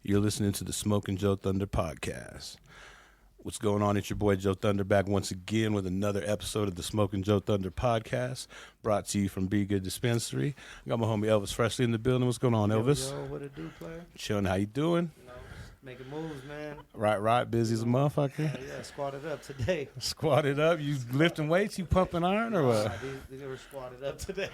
You're listening to the Smoking JoeThunder podcast. What's going on? It's your boy JoeThunder back once again with another episode of the Smoking JoeThunder podcast, brought to you from Be Good Dispensary. I got my homie Elvis Freshleee in the building. What's going on, Elvis? Yo, what it do, player? Chilling. How you doing? You know, making moves, man. Right. Busy as a motherfucker. Yeah, squatted up today. Squatted up. You lifting weights? You pumping iron or what? These were squatted up today.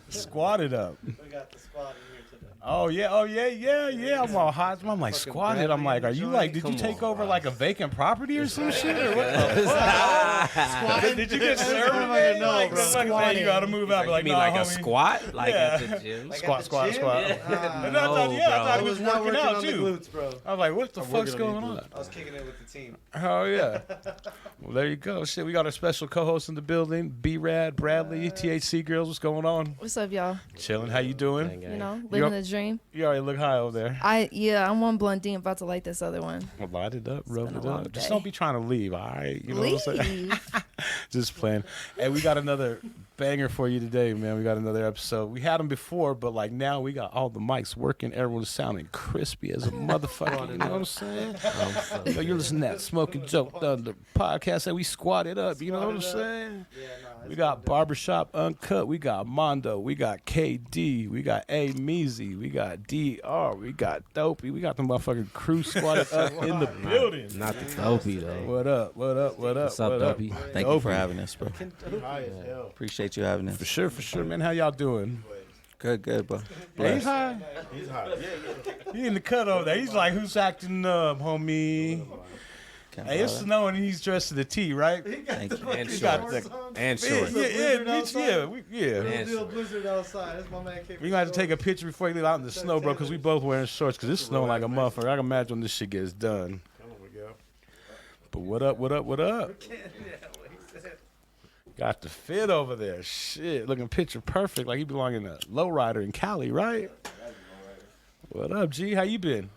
Squatted up. We got the squat in here today. Oh yeah. I'm all hot. I'm like squatted. I'm like, are you like? Did you take over like a vacant property or some shit? Or what the fuck? Did you get served? No, bro. You gotta move out. Like, Like, you mean nah, like a homie. squat? Like Yeah. at the gym? Like Squat. at the gym? And I thought he was I was not working working out on the too. glutes, bro. I was like, what the fuck's working on going these on? I was kicking it with the team. Oh yeah. Well, there you go. Shit, we got our special co-host in the building, B-Rad, Bradleigh, THC Girls. What's going on? What's up, y'all? Chilling. How you doing? You know, living the dream. You already look high over there. I'm one blondine about to light this other one. Well, light it up, rub been it a long up. Just day. don't be trying to leave, all right? You know what I'm saying? Leave. Just playing. Hey, we got another banger for you today, man. We got another episode. We had them before, but like now we got all the mics working. Everyone's sounding crispy as a motherfucker. You know what I'm saying? So you're listening to that Smoking JoeThunder podcast that we squatted up. You know what I'm saying? Yeah, no. We got Barbershop Uncut. We got Mando. We got KD. We got AMeazy. We got DR. We got Dopey. We got the motherfucking crew squatted up in the building. Not the Dopey, though. What up? What's up, Dopey? Thank you for having us, bro. High as hell. Appreciate you having us. For sure, man. How y'all doing? Good, bro. Yeah, he's high. He's hot. He in the cut over there. He's like, who's acting up, homie? Hey, it's snowing and he's dressed to the T, right? Thank you. And He got shorts. the And yeah, shorts. yeah. Man, Do a blizzard outside. That's my man. We gonna have to take a picture before you leave out in the snow, bro, because we both wearing shorts. Because it's snowing like a motherfucker. I can imagine when this shit gets done. But what up? Got the fit over there. Shit, looking picture perfect, like he belong in a lowrider in Cali, right? What up, G? How you been?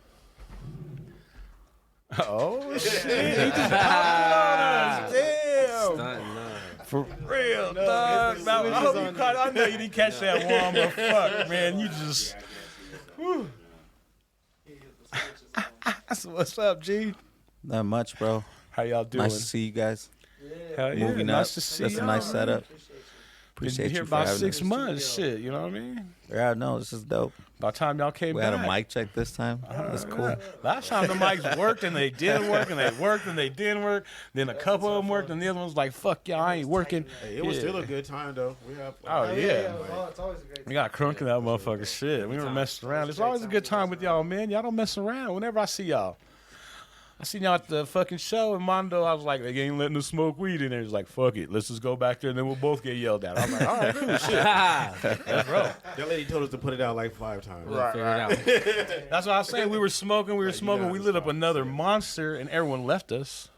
Oh shit! He just popped on us. Damn. Stunting, nah. For real, dog. Now, I hope you caught. I know you didn't catch that one, but fuck, man, you just. Whew. So what's up, G? Not much, bro. How y'all doing? Nice to see you guys. Hell yeah, Moving nice up. to see That's a y'all, nice man. setup. Been Appreciate here you for about having 6 us. months. Shit, you know what I mean? Yeah, no, this is dope. By the time y'all came We back. had a mic check this time. That's cool. Last time the mics worked and they didn't work and they worked and they didn't work. Then a couple of them worked and the other one was like, fuck y'all, I ain't working. Hey, it was still a good time though. We have Oh, yeah. It's always a great We got crunk in that motherfucker shit. We never messed around. It's always a good time with y'all, man. Y'all don't mess around. Whenever I see y'all. I seen y'all at the fucking show in Mando. I was like, they ain't letting us smoke weed in there. He's like, fuck it. Let's just go back there and then we'll both get yelled at. I'm like, all right, cool, shit. That's bro. that lady told us to put it out like 5 times. We'll figure it out. That's what I was saying. We were smoking. We lit up another monster and everyone left us.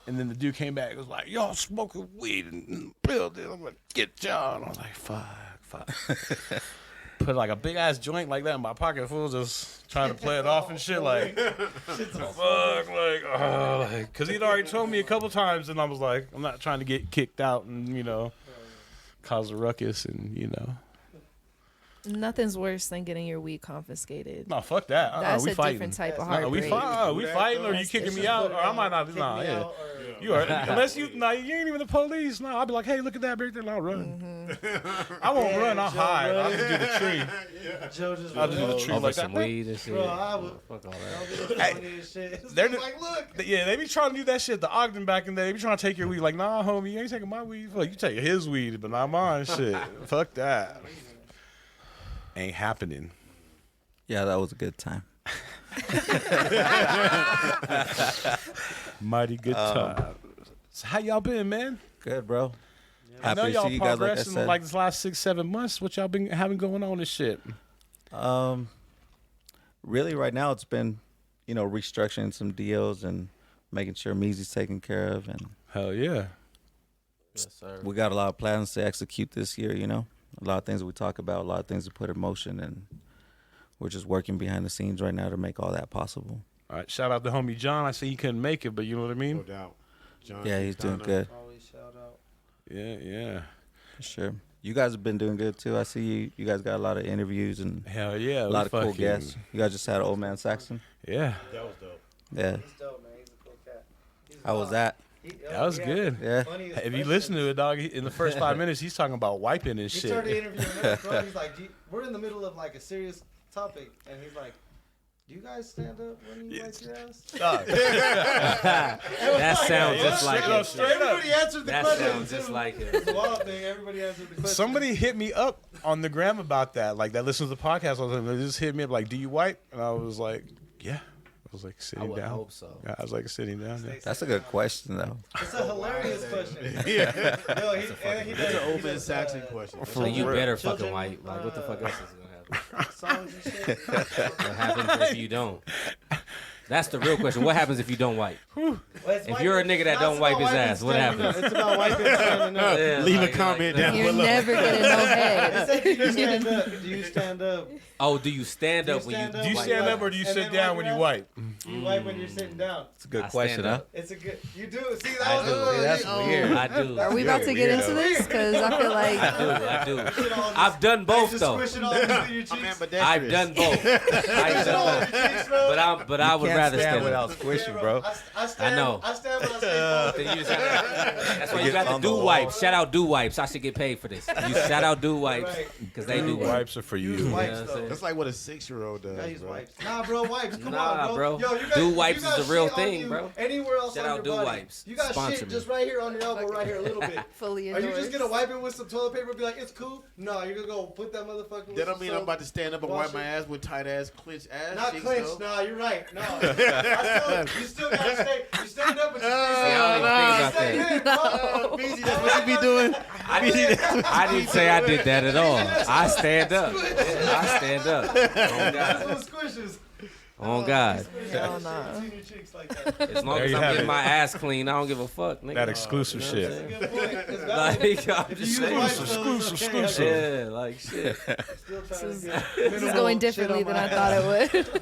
And then the dude came back and was like, y'all smoking weed in the building. I'm going to get y'all. And I was like, fuck. Put like a big ass joint like that in my pocket, fool, just trying to play it off and shit, like, fuck, like, cause he'd already told me a couple times, and I was like, I'm not trying to get kicked out and cause a ruckus, and Nothing's worse than getting your weed confiscated. no, fuck that. That's we a fighting. different type of No, we heartbreak. we fighting, or you kicking me out, or I might not. Nah, yeah. You are unless you you ain't even the police. No, I'll be like, hey, look at that big thing, and I'll run. I won't run. I'll hide. I'll just do the tree. Joe just I'll just do the tree Over like some that. weed and shit. Bro, I would. Fuck all That that. would be the funniest shit. They're Like, look. Yeah, they be trying to do that shit. The Ogden back in the day, they be trying to take your weed. Like, nah, homie, you ain't taking my weed. Fuck, you take his weed, but not mine. Shit, fuck that. Ain't happening. Yeah, that was a good time. Mighty good time. So how y'all been, man? Good, bro. I know Happy to y'all see you guys, like I progressing said. like this last 6-7 months. What y'all been having going on and shit? Really, right now it's been, restructuring some deals and making sure AMeazy's taken care of, and Hell yeah. Yes, sir. we got a lot of plans to execute this year. A lot of things that we talk about, a lot of things to put in motion, and we're just working behind the scenes right now to make all that possible. All right, shout out to homie John. I say he couldn't make it, but you know what I No mean? doubt. John Yeah, he's doing Montana. good. Always shout out. Yeah. For sure. You guys have been doing good too. I see you. You guys got a lot of interviews and Hell yeah. a lot of cool guests. You guys just had Old Man Saxon. Yeah. That was dope. Yeah. He's dope, man. He's a cool cat. How was that? That was good. Yeah. If you listen to it, dog, in the first 5 minutes, he's talking about wiping and He shit. started interviewing us, bro. He's like, we're in the middle of like a serious topic, and he's like, "Do you guys stand up when you wipe your ass?" Dog. That sounds just like him. Straight up. Everybody answered the That question. sounds just like him. It's a wild thing. Everybody answered the question. Somebody hit me up on the gram about that. Like, that listens to the podcast all the time. They just hit me up like, "Do you wipe?" And I was like, "Yeah." I was like I sitting would down. hope so. Yeah, I was like sitting down. Yeah. That's a good question though. It's a hilarious question. Yeah. Yo, he It's an does, Old Man Saxon question. For So you real. better Children, fucking wipe. Like, what the fuck else is gonna happen? songs and shit. What happens if you don't? That's the real question. What happens if you don't wipe? If you're a nigga that don't wipe his ass, what happens? It's about wiping standing up. Yeah, Leave like- a comment like- down You're below. never getting no head. It's like, do you stand up? Do you stand up? Oh, do you stand Do you up when stand you up? Do you wipe? stand up or do you And sit then down wipe when your you ass? wipe? Do you wipe when you're sitting down? It's a good I question, stand huh? up. It's a good. You do. See, that I was do. really, That's weird. I do. Are we about to get into this? Because I feel like I do. Shit all I've done both just though. squishing all through your cheeks. I've done both. I've done both. But I would Can't rather stand stand without up. squishing, bro. I stand. I know. I stand when I stay Then focused. you just that's why you Get got the on the do wall. wipes. Shout out do wipes. I should get paid for this. You shout out do wipes Right. because they do wipes. Wipes are for Use you. wipes, You know what I'm though. saying? That's like what a 6-year-old does. I use bro. wipes. Nah, bro, wipes. Come Nah, on, bro. Yo, you got, Do wipes you got is the real shit on thing, you bro. Anywhere else Shout on out your Do body. Wipes. You got Sponsor shit me. just right here on your elbow, right here, a little bit. fully Are you just endorsed. gonna wipe it with some toilet paper and be like, it's cool? No, you're gonna go put that motherfucker with That some don't mean I'm soap. about to stand up and Wash wipe my it. ass with tight ass clenched ass. Not cheeks, clenched. though. Nah, you're right. No. You still gotta stay. You stand up, but you See, I stay don't even think about that. Easy, That's what you be doing. I didn't say I did that at all. I stand up. I stand up. Oh That's God. what squishes. Oh God. Hell no. Between your cheeks like that. As long There as you I'm have getting it. my ass clean, I don't give a fuck, nigga. That exclusive You know what I'm shit. saying? Good point. It's Like, valid. I'm If you just use wipes, saying. though, it's okay. Exclusive. Yeah, like shit. Still trying to get This is minimal going shit differently on than my I ass. thought it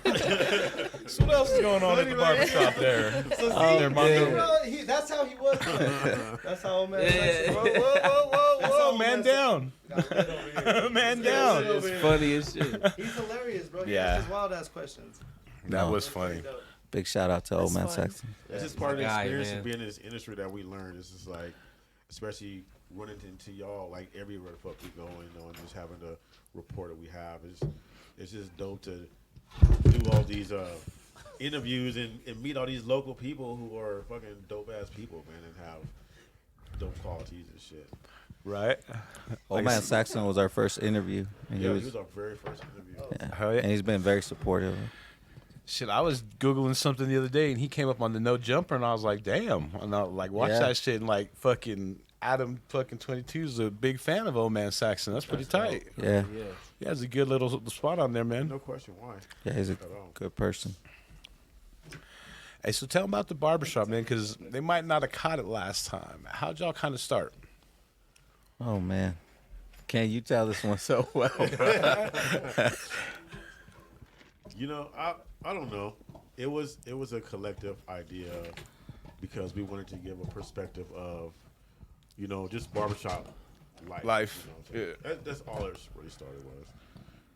would. So what else is going on at the barbershop there? So see, There, Mando. bro, that's how he was. Bro. That's how old man. Yeah. Whoa, whoa, whoa, whoa, That's whoa, all man I'm down. saying. Man down. It's funny as shit. He's hilarious, bro. He Yeah. asks his wild ass questions. That was funny. Big shout out to Old Man That's fun. Saxon. It's just part of the My guy, experience man. of being in this industry that we learned. It's just like, especially running into y'all, like everywhere the fuck we go, you know, and just having the rapport that we have. It's just dope to do all these interviews and meet all these local people who are fucking dope ass people, man, and have dope qualities and shit. Right? Old Man Saxon was our first interview, and Yeah, he was our very first interview. yeah. Hell yeah. And he's been very supportive. Shit, I was Googling something the other day and he came up on the no jumper and I was like, damn. And I like watch Yeah. that shit and like fucking Adam fucking 22 is a big fan of Old Man Saxon. That's pretty tight. Yeah, Yeah. He has a good little spot on there, man. No question why. yeah, he's a At all. good person. Hey, so tell them about the barbershop, man, because they might not have caught it last time. How'd y'all kind of start? Oh man, can you tell this one so well? You know, I don't know. It was a collective idea because we wanted to give a perspective of, you know, just barbershop life. You know what I'm saying? That's all it really started was,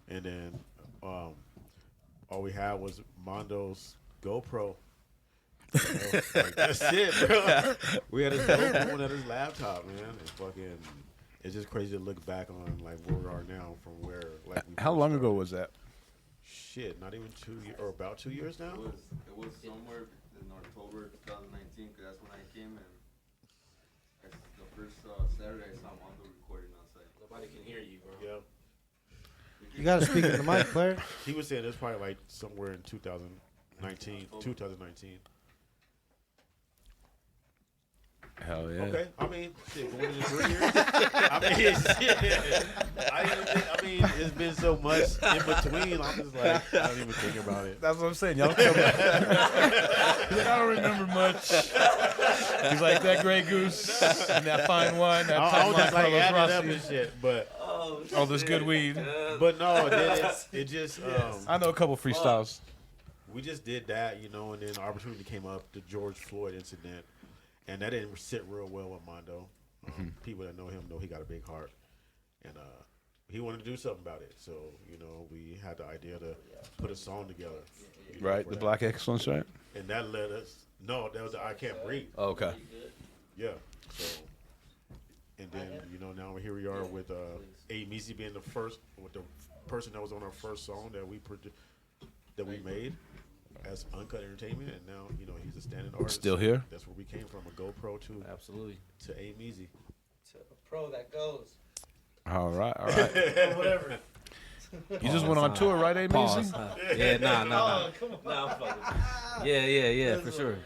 and then all we had was Mando's GoPro. You know, like, that's it, bro. We had his GoPro at his laptop, man. And fucking, it's just crazy to look back on like where we are now from where like. We How first long ago started. was that? Shit, not even 2 years or about 2 years now. It was somewhere in October 2019 because that's when I came and it's the first Saturday I saw Mando recording outside. Nobody can hear you, bro. Yeah, You gotta speak in the mic, player. he was saying it's probably like somewhere in 2019. 2019. Hell yeah. Okay, I mean, shit, going into 3 years. I mean, shit. I mean, it's been so much in between. I'm just like, I don't even think about it. That's what I'm saying. Y'all come back. I don't remember much. He's like that Grey Goose and that fine wine, that I Pine was Wine just like Carlos adding up Rossi. and shit, but All this good weed. no, it just I know a couple freestyles. we just did that, you know, and then the opportunity came up, the George Floyd incident, and that didn't sit real well with Mando. People that know him know he got a big heart, and he wanted to do something about it. So you know, we had the idea to put a song together. You know, Right, for the that. Black Excellence, right? And that led us. No, that was the I Can't Breathe. Oh, okay. Yeah. So, and then you know now here we are with AMeazy being the first, with the person that was on our first song that we made as Uncut Entertainment, and now you know he's a standing artist. Still here? That's where we came from, a GoPro to Absolutely. AMeazy. To a pro that goes. All right. Or whatever. You just went on tour, right, Pause. AMeazy? Yeah, nah. Oh, come on. Nah, I'm fucking. Yeah, for sure.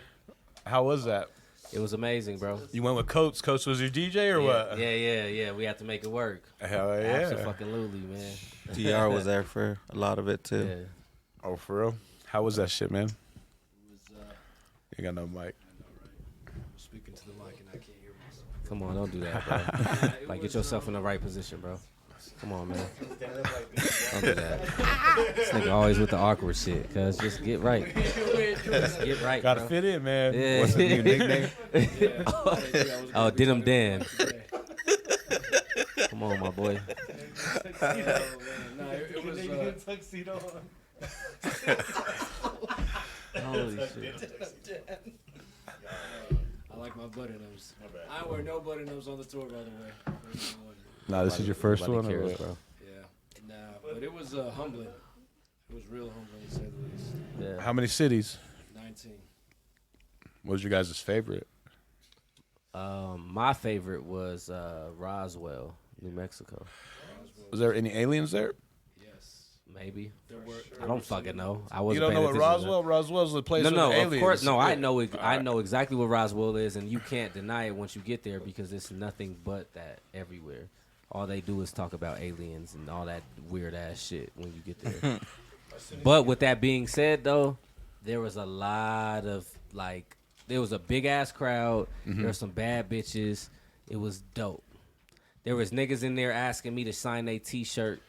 How was that? It was amazing, bro. You went with Coates. Coates was your DJ or what? Yeah. We had to make it work. Hell yeah. Absolutely, man. DR was there for a lot of it too. Yeah. Oh, for real? How was that shit, man? You got no mic. Speaking to the mic and I can't hear myself. Come on, don't do that, bro. Like, get yourself in the right position, bro. Come on, man. Don't do that. This nigga always with the awkward shit, cuz just get right. Just get right, Gotta bro. fit in, man. Yeah. What's the new nickname? Oh, Denim Dan. Come on, my boy. Nah, it was. Tuxedo on. Holy shit. I like my button-ups. I wear no button-ups on the tour, by the way. Nah, this is your first Nobody one, or cares, what? bro. Yeah. Nah, but it was humbling. It was real humbling, to say the least. Yeah. How many cities? 19. What was your guys' favorite? My favorite was Roswell, New Mexico. Was there any aliens there? Yes. Maybe. There were. I don't fucking know. I You wasn't. don't know paying what attention to that. Roswell? Roswell's the place No, with no, the aliens. of course, no. I Yeah. know it. I know exactly what Roswell is, and you can't deny it once you get there because it's nothing but that everywhere. All they do is talk about aliens and all that weird ass shit when you get there. But with that being said, though, there was a lot of like, there was a big ass crowd. There were some bad bitches. It was dope. There was niggas in there asking me to sign a T-shirt.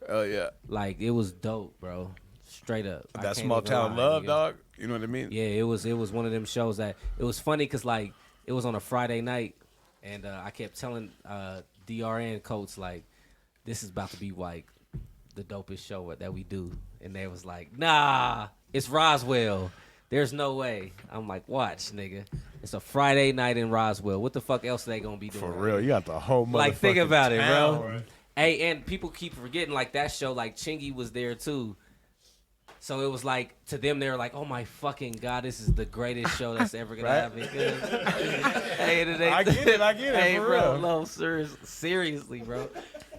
Oh yeah. Like it was dope, bro. Straight up. I That can't small even town lie, love, nigga. dog. You know what I mean? Yeah, it was one of them shows that it was funny because like it was on a Friday night, and I kept telling DRN Coates like this is about to be like the dopest show that we do, and they was like, nah, it's Roswell. There's no way. I'm like, watch, nigga. It's a Friday night in Roswell. What the fuck else are they gonna be doing? For real, you got the whole motherfucking Like, think about it, town. bro. Hey, and people keep forgetting, like, that show, like, Chingy was there, too. So it was like, to them, they were like, oh, my fucking God, this is the greatest show that's ever going Right? to happen. Hey, I get it, Hey, for bro, real. no, seriously, bro.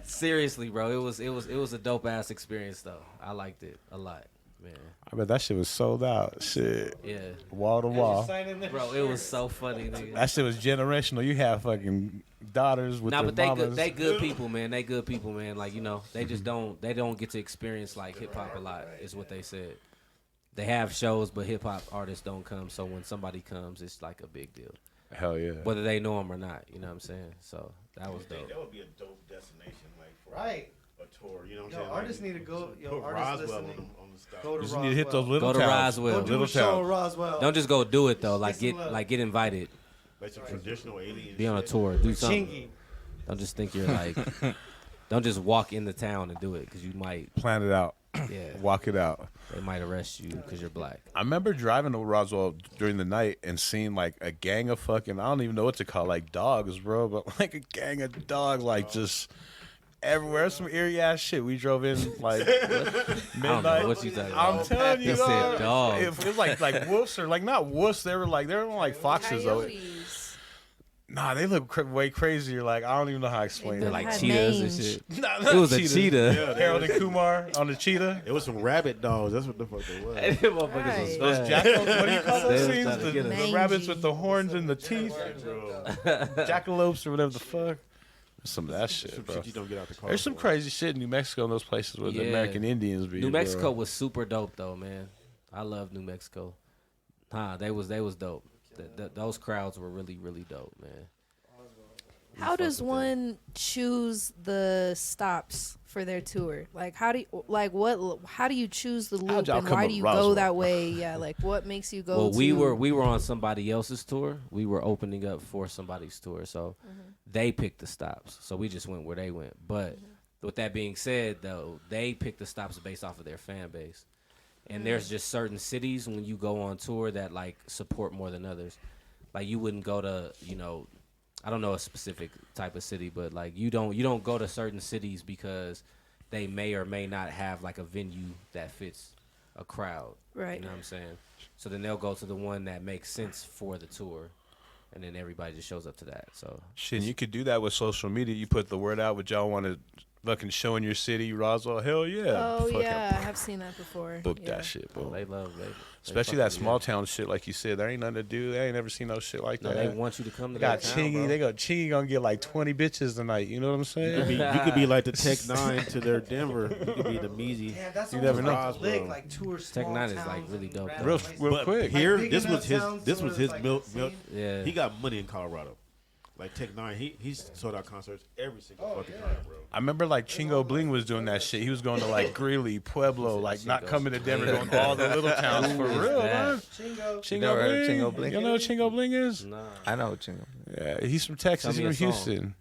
Seriously, bro. It was a dope-ass experience, though. I liked it a lot, man. I bet that shit was sold out. Shit. Yeah. Wall to wall. Bro, it was so funny, nigga. That shit was generational. You have fucking daughters with Nah, their but they mamas. good. They good people, man. They good people, man. Like, you know, they just don't get to experience like hip hop a lot. Is what they said. They have shows, but hip hop artists don't come. So when somebody comes, it's like a big deal, Hell yeah. whether they know them or not. You know what I'm saying? So that was dope. That would be a dope destination, like for Right. a tour. You know what I'm Yo, saying? artists Like, need to go. Yo, put artists Roswell listening. on the stuff. Go to Just Roswell. need to hit those little Go to towns. Roswell. Go do Little a show in towns. Roswell. Don't just go do it though. Like Get some love. get invited. Like some traditional alien Be on a shit. tour. Do something. Chingy. Don't just think you're like. Don't just walk in the town and do it because you might. Plan it out. Yeah. Walk it out. They might arrest you because you're black. I remember driving to Roswell during the night and seeing like a gang of fucking, I don't even know what to call, like dogs, bro, but like a gang of dogs, like just everywhere. Some eerie ass shit. We drove in like I don't know midnight. what you talking about. I'm telling you, He said dog. dogs. It was like wolves or like not wolves. They were like foxes though. Coyotes. Nah, they look way crazier. Like I don't even know how to explain They're it. like had cheetahs names. and shit. Nah, It not was a cheetahs. cheetah. Harold and Kumar on the cheetah. It was some rabbit dogs. That's what the fuck they was. Them motherfuckers was Right. Those fast. jackals. What do you call They those was things? trying to get us. The rabbits with the horns and the teeth. Jackalopes or whatever the fuck. Some of that shit, Some bro. shit you don't get out the car. There's some for. crazy shit in New Mexico and those places where the Yeah. American Indians be. New bro. Mexico was super dope though, man. I love New Mexico. They was dope. Those crowds were really dope, man. How does one choose the stops for their tour? Like, how do you choose the loop, y'all and come why up do you Roswell? go that way? Yeah, like what makes you go? Well, to... we were on somebody else's tour. We were opening up for somebody's tour, so they picked the stops. So we just went where they went. But with that being said, though, they picked the stops based off of their fan base. And there's just certain cities when you go on tour that like support more than others. Like you wouldn't go to, I don't know a specific type of city, but like you don't go to certain cities because they may or may not have like a venue that fits a crowd. Right. You know what I'm saying? So then they'll go to the one that makes sense for the tour, and then everybody just shows up to that. So Shit, you could do that with social media. You put the word out, what y'all want to fucking show in your city, Roswell. Hell yeah. Oh Fucking yeah, I have seen that before. Book Yeah. that shit, bro. they love Especially that small town shit, like you said. There ain't nothing to do. They ain't never seen no shit like No, that. they want you to come to They got that town, Chingy. bro. They got Chingy gonna get like 20 bitches tonight. You know what I'm saying? You could be like the Tech 9 to their Denver. You could be the Meezy. Yeah, that's You almost never know. like Roswell. lick, like tour Tech small 9 is, towns like, really and dope, random Real, places. real But quick. here, Like, big this was enough his. towns This to was where his it's, like, milk. a scene. Yeah. He got money in Colorado. Like Tech 9, he's sold out concerts every single fucking time, bro. I remember like Chingo Bling was doing that shit. He was going to like Greeley, Pueblo, like not coming to Denver, going to all the little towns for Who is real, that? man. Chingo. Chingo never heard Bling. Chingo Bling? You know what Chingo Bling is? Nah. I know Chingo. Yeah, he's from Texas. Tell He's me from a song. Houston.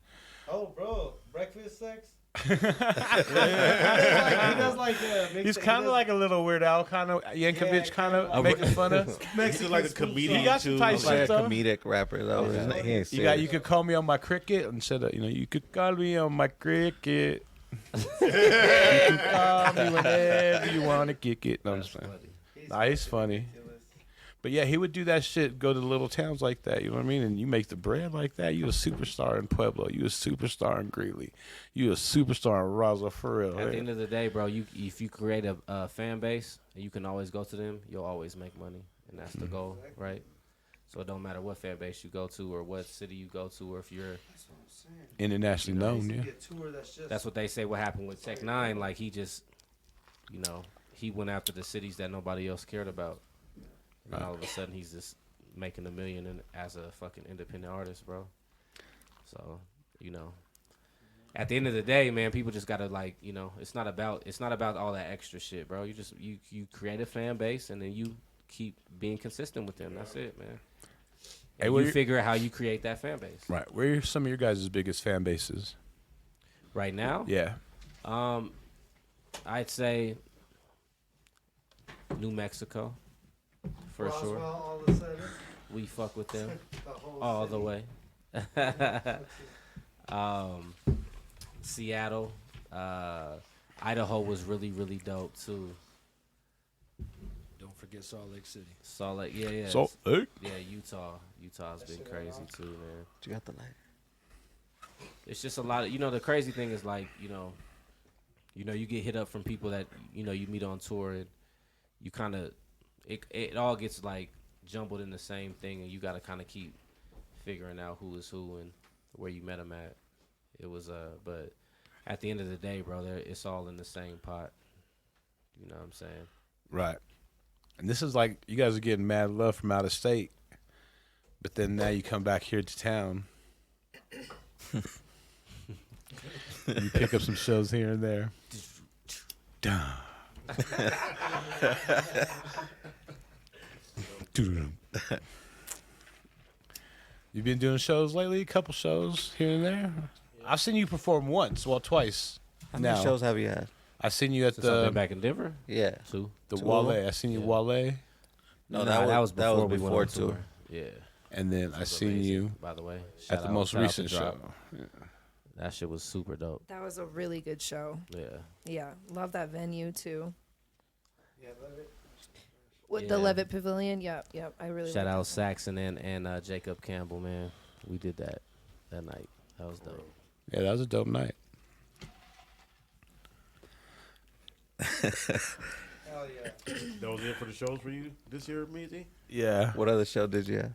Oh, bro, breakfast sex. He does like He's kind of like a little Weird Al, kind of Yankovic, kind of making fun of. He's like a comedian. He got some too. tight He's like shit a though. comedic rapper though. Isn't it? He ain't You serious. could call me on my cricket instead of you could call me on my cricket. You can call me whenever you want to kick it. No, I'm just playing. Nah, he's funny. But yeah, he would do that shit, go to little towns like that, you know what I mean? And you make the bread like that, you a superstar in Pueblo, you a superstar in Greeley, you a superstar in Roswell, for real. At the end of the day, bro, if you create a fan base and you can always go to them, you'll always make money, and that's the goal, right? So it don't matter what fan base you go to or what city you go to, or if you're Internationally known, yeah. that's what they say. What happened with Tech 9? Like he just, he went after the cities that nobody else cared about, and all of a sudden he's just making $1 million as a fucking independent artist, bro. So at the end of the day, man, people just gotta it's not about all that extra shit, bro. You just you create a fan base and then you keep being consistent with them. That's it, man. Hey, And where you you- figure out how you create that fan base. Right. Where are some of your guys' biggest fan bases? Right now, Yeah. I'd say New Mexico for sure. All of a sudden, We fuck with them the whole all city. the way. Seattle, Idaho was really, really dope too. Don't forget Salt Lake City. Salt Lake, yeah. So, hey. Yeah, Utah's been crazy too, man. You got the light. It's just a lot of, the crazy thing is like, you get hit up from people that, you meet on tour and you kind of, it all gets like jumbled in the same thing and you got to kind of keep figuring out who is who and where you met them at. It was, but at the end of the day, bro, it's all in the same pot. You know what I'm saying? Right. And this is like, you guys are getting mad love from out of state, but then now you come back here to town. You pick up some shows here and there. You've been doing shows lately? A couple shows here and there? I've seen you perform once, well, twice. How many now. shows have you had? I seen you at Since I've the been back in Denver, Yeah. too. the Two Wale. of 'em? I seen you Yeah. Wale, No, Nah, that was before we went before on tour. tour. Yeah. and then It I was seen amazing, you by the way. at Shout the out- most shout out to recent Drop. show. That shit was super dope. That was a really good show. Yeah. Yeah, love that venue too. Yeah, love it. With the Yeah. Levitt Pavilion, yep. I really Shout like out that. Saxon and Jacob Campbell, man. We did that night. That was dope. Yeah, that was a dope night. Hell yeah. That was it for the shows for you this year, Meezy? Yeah. What other show did you have?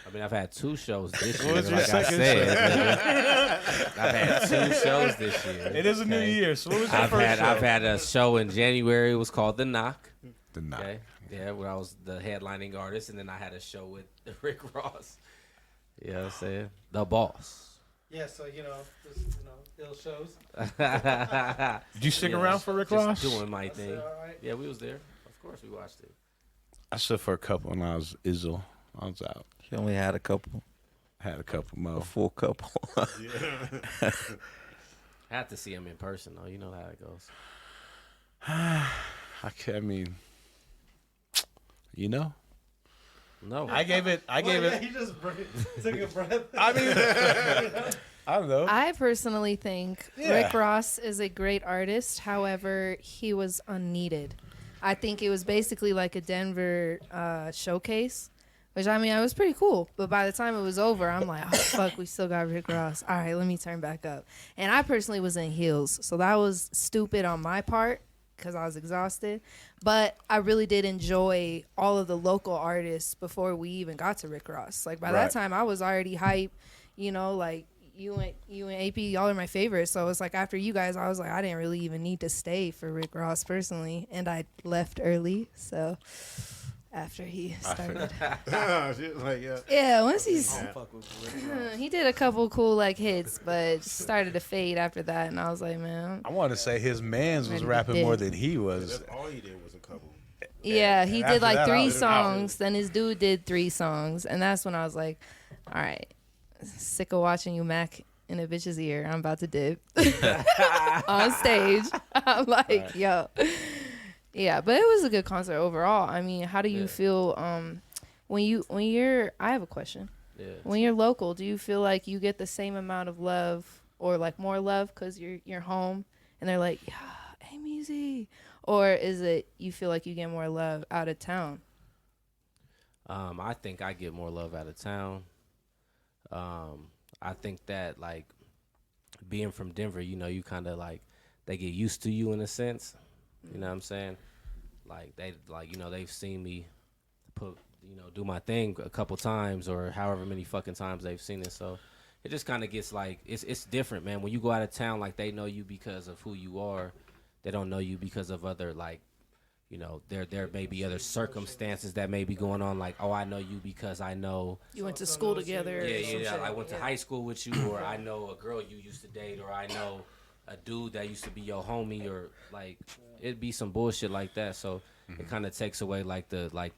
I mean, I've had 2 shows this What year. was your Like I second said, nigga. I've had 2 shows this year. It is a new okay? year, so what was your I've first had show? I've had a show in January. It was called The Knock. The night. Okay, yeah, where I was the headlining artist, and then I had a show with Rick Ross. You know what I'm saying? The boss. Yeah, so just ill shows. Did you stick around for Rick just Ross? doing my I said, thing. all right. Yeah, we was there. Of course, we watched it. I stood for a couple when I was Izzle. I was out. He only had a couple, I had a couple a more. full couple. Yeah. Had to see him in person though. You know how it goes. I mean, you know. No, I gave it. He just took a breath. I mean, I don't know. I personally think Yeah. Rick Ross is a great artist. However, he was unneeded. I think it was basically like a Denver showcase, which I mean, I was pretty cool. But by the time it was over, I'm like, oh, fuck, we still got Rick Ross. All right, let me turn back up. And I personally was in heels, so that was stupid on my part because I was exhausted. But I really did enjoy all of the local artists before we even got to Rick Ross. Like by that Right. time, I was already hype. Like you and AP, y'all are my favorites. So it's like after you guys, I was like, I didn't really even need to stay for Rick Ross personally, and I left early. So after he started, Shit, like, yeah. yeah, once he's I don't fuck with Rick Ross. he did a couple cool like hits, but started to fade after that, and I was like, man, I want to say his man's was rapping more than he was. That's all he did was a couple. yeah, he and did after like that, I 3 was songs. Then his dude did 3 songs, and that's when I was like, all right, sick of watching you Mac in a bitch's ear. I'm about to dip on stage. I'm like, yo. Yeah, but it was a good concert overall. I mean, how do you feel when you're I have a question. yeah. When you're local, do you feel like you get the same amount of love or like more love cuz you're home and they're like, "Yeah, AMeazy." Or is it you feel like you get more love out of town? I think I get more love out of town. I think that like being from Denver, you kind of like they get used to you in a sense. You know what I'm saying? Like they've seen me do my thing a couple times or however many fucking times they've seen it. So it just kind of gets like it's different, man. When you go out of town, like they know you because of who you are. They don't know you because of other like there may be other circumstances that may be going on. Like, oh, I know you because I know You went to school together. yeah. I went to high school with you, or I know a girl you used to date, or I know a dude that used to be your homie, or like it'd be some bullshit like that. So it kind of takes away like the And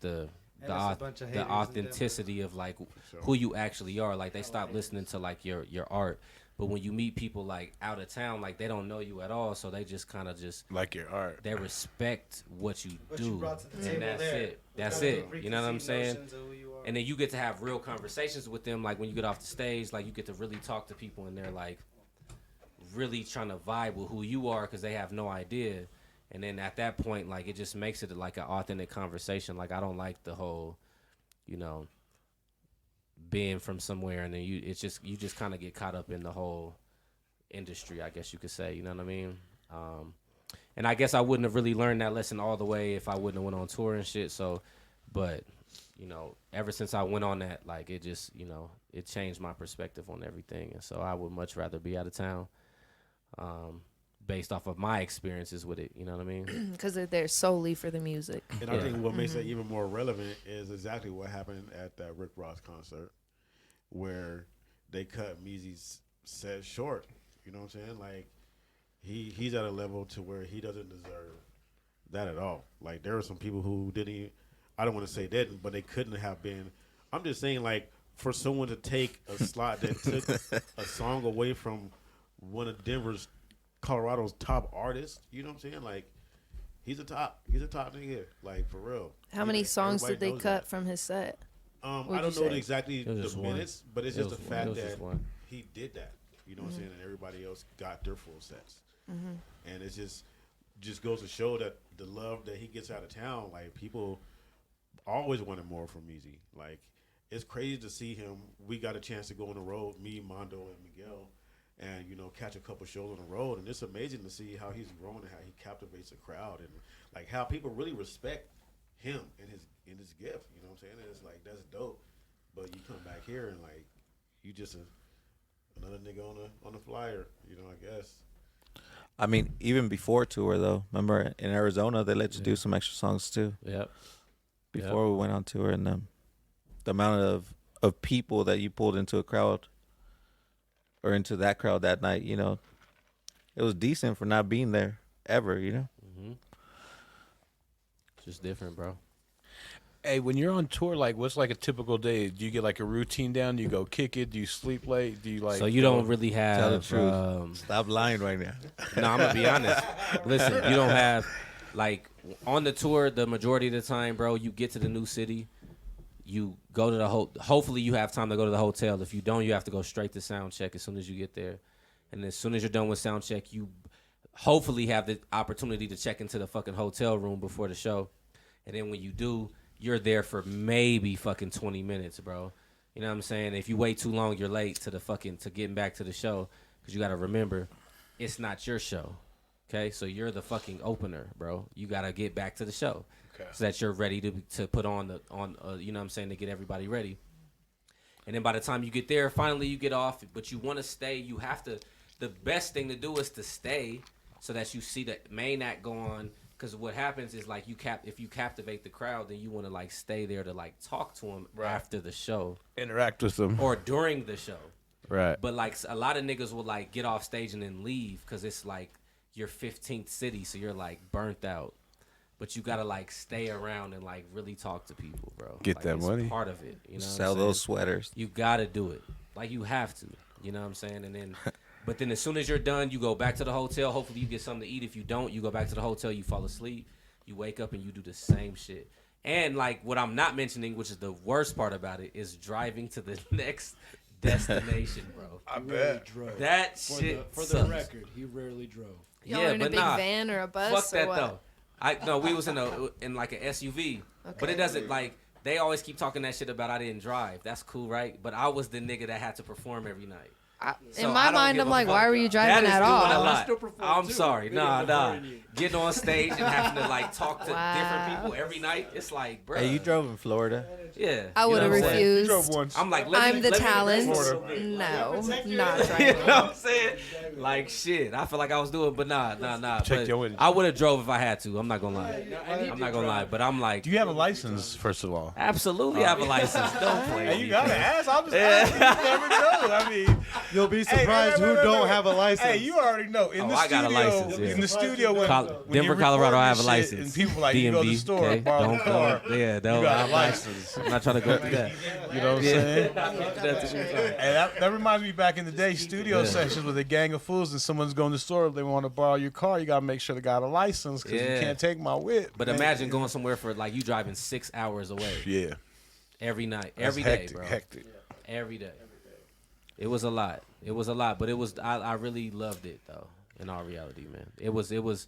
it's a bunch of haters in authenticity of like who you actually are. Like they stop listening to like your art. But when you meet people like out of town, like they don't know you at all, so they just kind of just Like your art. they respect what you What do, you brought to the and table that's there. it. That's No it. You know what I'm preconceived saying? notions of who you are. And then you get to have real conversations with them. Like when you get off the stage, like you get to really talk to people, and they're like really trying to vibe with who you are because they have no idea. And then at that point, like it just makes it like an authentic conversation. Like I don't like the whole, being from somewhere and then you just kind of get caught up in the whole industry, I guess you could say. You know what I mean? And I guess I wouldn't have really learned that lesson all the way if I wouldn't have went on tour and shit. So, but ever since I went on that, like it just, it changed my perspective on everything. And so I would much rather be out of town, based off of my experiences with it. You know what I mean? Because they're there solely for the music. And I think what makes it even more relevant is exactly what happened at that Rick Ross concert, where they cut Meazy's set short. You know what I'm saying? Like he's at a level to where he doesn't deserve that at all. Like there were some people who didn't even, I don't want to say didn't, but they couldn't have been. I'm just saying, like, for someone to take a slot that took a song away from one of Colorado's top artists, you know what I'm saying? Like, he's a top nigga, like, for real. How many songs everybody did they knows cut that. from his set? I What'd don't you know say? exactly It was the just one. minutes, but it's It just was the one. It fact was that just one. he did that. You know what I'm saying? And everybody else got their full sets. And it just goes to show that the love that he gets out of town, like, people always wanted more from Meazy. Like, it's crazy to see him. We got a chance to go on the road, me, Mando, and Miguel, and catch a couple shows on the road. And it's amazing to see how he's grown and how he captivates a crowd, and like how people really respect him and his gift. You know what I'm saying? And it's like, that's dope. But you come back here and like you just another nigga on the flyer. I guess. I mean, even before tour though, remember in Arizona they let you do some extra songs too. Yep. Before we went on tour, and the amount of of people that you pulled into a crowd or into that crowd that night, you know, it was decent for not being there ever, you know? Mm-hmm. Just different, bro. Hey, when you're on tour, like, what's like a typical day? Do you get like a routine down? Do you go kick it? Do you sleep late? Do you like? So you don't really have. Tell the truth. Stop lying right now. No, I'm gonna be honest. Listen, you don't have like on the tour. The majority of the time, bro, you get to the new city, you go to the hopefully you have time to go to the hotel. If you don't, you have to go straight to sound check as soon as you get there, and as soon as you're done with sound check, you hopefully have the opportunity to check into the fucking hotel room before the show, and then when you do, you're there for maybe fucking 20 minutes, bro. You know what I'm saying? If you wait too long, you're late to getting back to the show. Because you got to remember, it's not your show. Okay? So you're the fucking opener, bro. You got to get back to the show. Okay. So that you're ready to put on you know what I'm saying, to get everybody ready. And then by the time you get there, finally you get off, but you want to stay. You have to, the best thing to do is to stay so that you see the main act go on. Because what happens is, like, if you captivate the crowd, then you want to, like, stay there to, like, talk to them after the show. Interact with them. Or during the show. Right. But, like, a lot of niggas will, like, get off stage and then leave because it's, like, your 15th city, so you're, like, burnt out. But you got to, like, stay around and, like, really talk to people, bro. Get like, that it's money. Part of it. You know Sell those sweaters. You got to do it. Like, you have to. You know what I'm saying? And then... But then as soon as you're done, you go back to the hotel. Hopefully you get something to eat. If you don't, you go back to the hotel, you fall asleep. You wake up and you do the same shit. And, like, what I'm not mentioning, which is the worst part about it, is driving to the next destination, bro. I bet. Drove. That shit For the sucks. record, he rarely drove. Y'all were in a big van or a bus fuck that, or what? though. No, we was in like an SUV. Okay. But it doesn't, like, they always keep talking that shit about I didn't drive. That's cool, right? But I was the nigga that had to perform every night. In my mind, I'm like, why were you driving at all? I'm sorry. Nah. Getting on stage and having to, like, talk to different people every night. It's like, bro. Hey, you drove in Florida? Yeah. I would have refused. You drove once. I'm like, I'm the talent. No, not driving. You know what I'm saying? Like, shit. I feel like I was doing, but nah. Check but your energy. I would have drove if I had to. I'm not gonna lie. I'm not gonna lie. But I'm like, do you have a license, first of all? Absolutely, I have a license. Don't play. Hey, you gotta ask. I'm just asking. You never know. I mean, you'll be surprised who don't have a license. Hey, you already know. In the I studio, got a license, yeah. In the studio, when Denver, Colorado, I have a license. And people like, you go to the store, okay? borrow Don't the car. Yeah, You got a license. I'm not trying to go through that. You know what I'm saying? And that reminds me back in the day, studio sessions with a gang of fools and someone's going to the store, they want to borrow your car, you got to make sure they got a license because you can't take my whip. But imagine going somewhere for, like, you driving 6 hours away. Yeah. Every night. That's Every hectic, day, bro. Hectic. Every day. It was a lot. But it was, I really loved it, though, in all reality, man. It was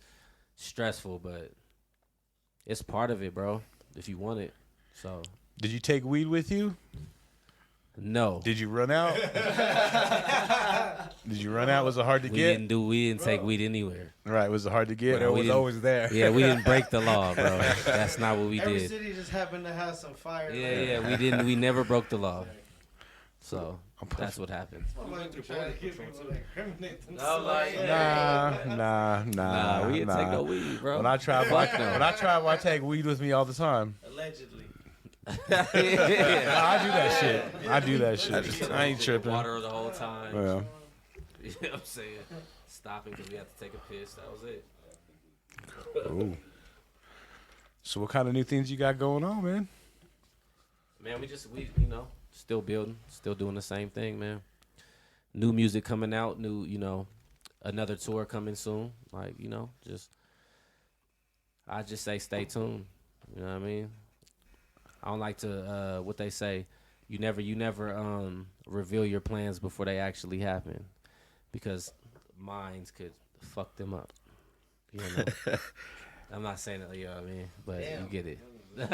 stressful, but it's part of it, bro, if you want it. So. Did you take weed with you? No. Did you run out? Did you run out? Was it hard to get? We didn't take weed anywhere. Right, was it hard to get? But it was always there. Yeah, we didn't break the law, bro. That's not what we Every did. city just happened to have some fire. Yeah, we never broke the law. So that's what happened. Nah. We didn't take no weed, bro. When I travel, I take weed with me all the time. Allegedly. I do that shit. I ain't tripping. Water the whole time. Yeah. You know what I'm saying? Stopping because we had to take a piss. That was it. Ooh. So what kind of new things you got going on, man? Man, we still building, still doing the same thing, man. New music coming out, another tour coming soon. Like, I just say stay tuned. You know what I mean? I don't like to what they say, you never reveal your plans before they actually happen, because minds could fuck them up. You know? I'm not saying that, you know what I mean, but you get it. Nah,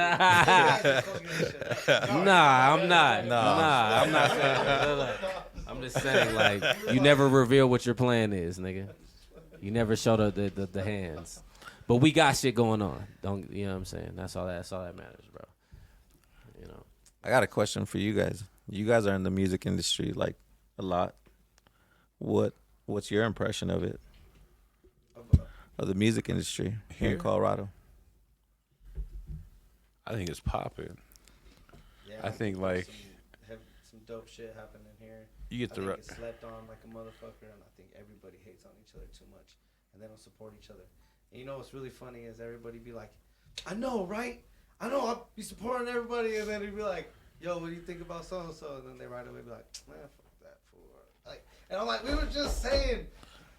I'm not. Nah, I'm not saying that. I'm just saying, like, you never reveal what your plan is, nigga. You never show the hands. But we got shit going on. You know what I'm saying? That's all that matters, bro. You know. I got a question for you guys. You guys are in the music industry, like, a lot. What's your impression of it? Of the music industry here in Colorado? I think it's popping. I think, like, some dope shit happening here. You get I the think right. it's slept on like a motherfucker, and I think everybody hates on each other too much, and they don't support each other. And you know what's really funny is everybody be like, I know, right? I know, I'll be supporting everybody, and then he'd be like, yo, what do you think about so and so? And then they right away be like, man, fuck that fool. Like, and I'm like, we were just saying,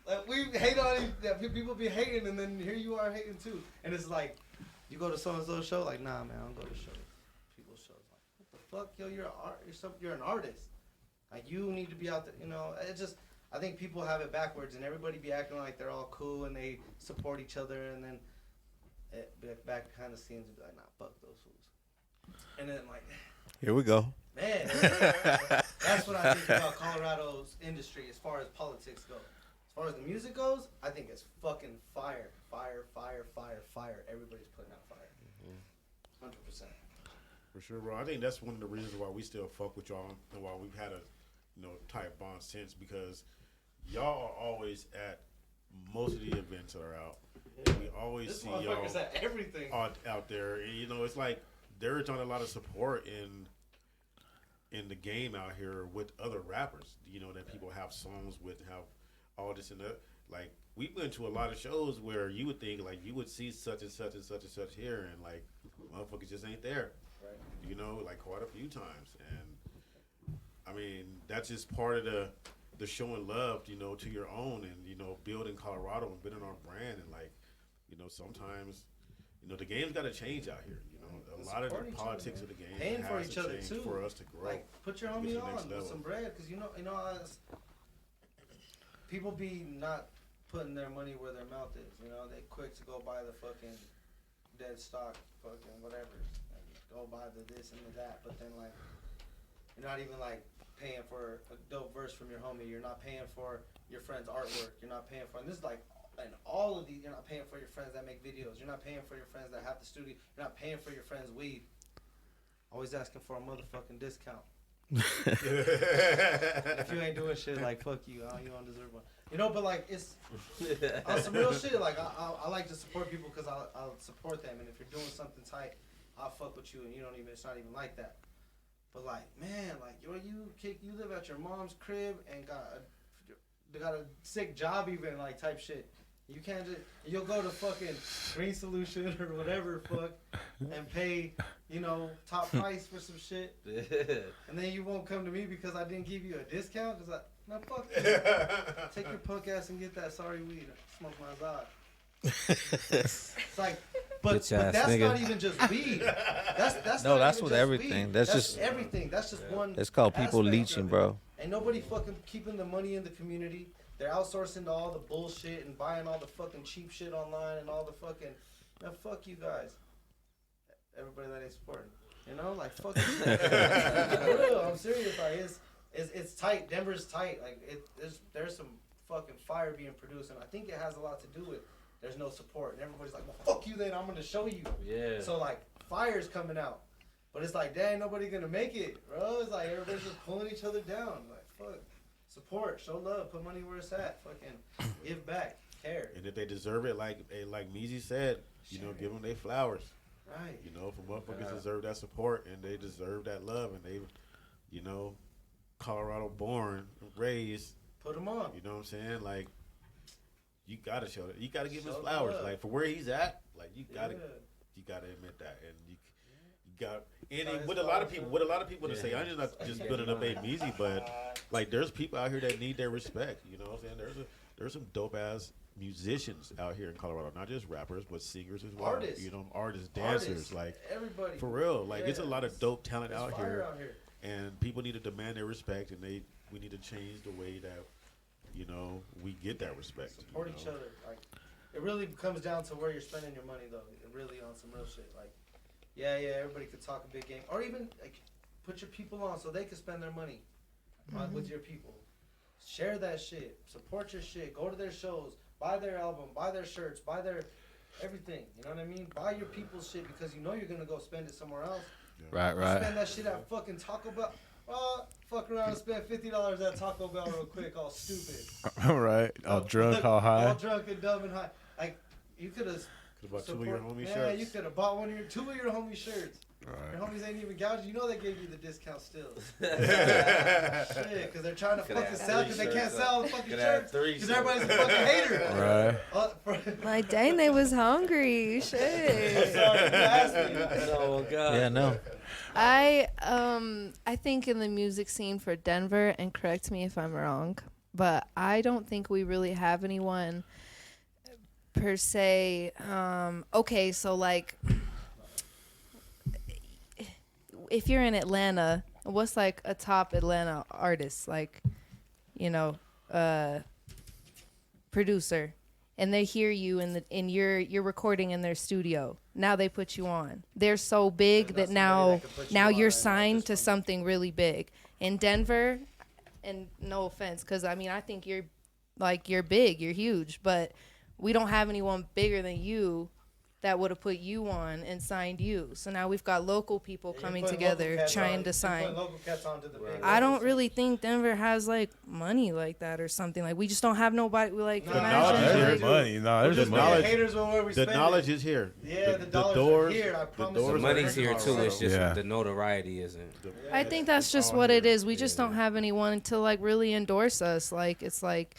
like, we hate on people be hating, and then here you are hating too. And it's like, you go to so and so's show, like, nah, man, I don't go to shows. People's shows, like, what the fuck, yo, you're an artist. Like, you need to be out there, you know. It just, I think people have it backwards, and everybody be acting like they're all cool and they support each other, and then back behind the scenes and be like, nah, fuck those fools. And then like, Here we go. man, that's what I think about Colorado's industry as far as politics go. As far as the music goes, I think it's fucking fire. Everybody's putting out fire. 100%. For sure, bro. I think that's one of the reasons why we still fuck with y'all and why we've had a tight bond since, because y'all are always at most of the events that are out. Yeah. We always see y'all at everything out there. And, you know, it's like there's not a lot of support in the game out here with other rappers. You know, that people have songs with, have all this and that. Like, we went to a lot of shows where you would think, like, you would see such and such and such and such here, and, like, motherfuckers just ain't there. Right. You know, like, quite a few times. And, I mean, that's just part of the showing love, you know, to your own and, you know, building Colorado and building our brand. And, like, you know, sometimes, you know, the game's got to change out here. You know, a lot of the politics of the game paying for has each to other change too. for us to grow. Like, put your homie on with some bread, because you know, people be not putting their money where their mouth is. You know, they quick to go buy the fucking dead stock, fucking whatever, and go buy the this and the that. But then, like, you're not even like paying for a dope verse from your homie. You're not paying for your friend's artwork. You're not paying for, and this is like, and all of these, you're not paying for your friends that make videos. You're not paying for your friends that have the studio. You're not paying for your friends' weed. Always asking for a motherfucking discount. If you ain't doing shit, like, fuck you, you don't deserve one. You know, but like, it's on some real shit. Like, I like to support people because I'll support them. And if you're doing something tight, I'll fuck with you, and you don't even, it's not even like that. But like, man, like, you live at your mom's crib and got a sick job even, like, type shit. You can't just, you'll go to fucking Green Solution or whatever, fuck, and pay, you know, top price for some shit. And then you won't come to me because I didn't give you a discount? Because no, fuck you. Take your punk ass and get that sorry weed. Smoke my Zod. It's like, but that's nigga. Not even just weed. That's no, not that's even with just everything. Weed. That's just everything. That's just one. It's called people leeching, bro. Ain't nobody fucking keeping the money in the community. They're outsourcing to all the bullshit and buying all the fucking cheap shit online and all the fucking, man, fuck you guys. Everybody that ain't supporting. You know, like, fuck you. For real, I'm serious. Like, it's tight. Denver's tight. Like, there's some fucking fire being produced, and I think it has a lot to do with there's no support. And everybody's like, well, fuck you then, I'm going to show you. Yeah. So, like, fire's coming out. But it's like, dang, nobody going to make it, bro. It's like everybody's just pulling each other down. Like, fuck. Support, show love, put money where it's at, fucking give back, care. And if they deserve it, like Meezy said, you know, give them their flowers. Right. You know, for motherfuckers deserve that support and they deserve that love, and they, you know, Colorado born, raised. Put them on. You know what I'm saying? Like, you gotta show it. You gotta give him his flowers. Love. Like, for where he's at, like, you gotta admit that, and you got. And with a lot of people to say, I'm just not just building up AMeazy, but like, there's people out here that need their respect. You know what I'm saying? There's some dope ass musicians out here in Colorado, not just rappers, but singers as well. Artists. You know, artists, dancers, like, everybody. For real, like, it's a lot of dope talent out here, out here, and people need to demand their respect, and we need to change the way that, you know, we get that respect. Support each other. Like, it really comes down to where you're spending your money, though. It really on some real shit, like. Yeah, everybody could talk a big game. Or even, like, put your people on so they can spend their money with your people. Share that shit. Support your shit. Go to their shows. Buy their album. Buy their shirts. Buy their everything. You know what I mean? Buy your people's shit because you know you're going to go spend it somewhere else. Yeah. Right. Spend that shit at fucking Taco Bell. Fuck around and spend $50 at Taco Bell real quick, all stupid. All right. All drunk, all high. All drunk and dumb and high. Like, you could have Could have bought 2 of your homie yeah, shirts. you could have bought two of your homie shirts. Right. Your homies ain't even gouged. You know they gave you the discount still. Shit, because they're trying to fucking sell because they can't sell the fucking shirts. Because everybody's a fucking hater. Right. Like, dang, they was hungry. Shit. Oh God. Yeah, no. I think in the music scene for Denver, and correct me if I'm wrong, but I don't think we really have anyone per se. Okay, so like, if you're in Atlanta, what's like a top Atlanta artist, like, you know, producer, and they hear you and you're recording in their studio. Now they put you on. They're so big that now you're signed to something really big. In Denver, and no offense, because I mean I think you're big, you're huge, but we don't have anyone bigger than you that would have put you on and signed you. So now we've got local people coming together trying to sign. I don't really think Denver has like money like that or something. Like we just don't have nobody. We like There's money. No, there's money. The knowledge is here. Yeah, the doors are here. I promise. The money's here too. It's just Yeah. the notoriety isn't. I think that's just what it is. We just don't have anyone to like really endorse us. Like it's like.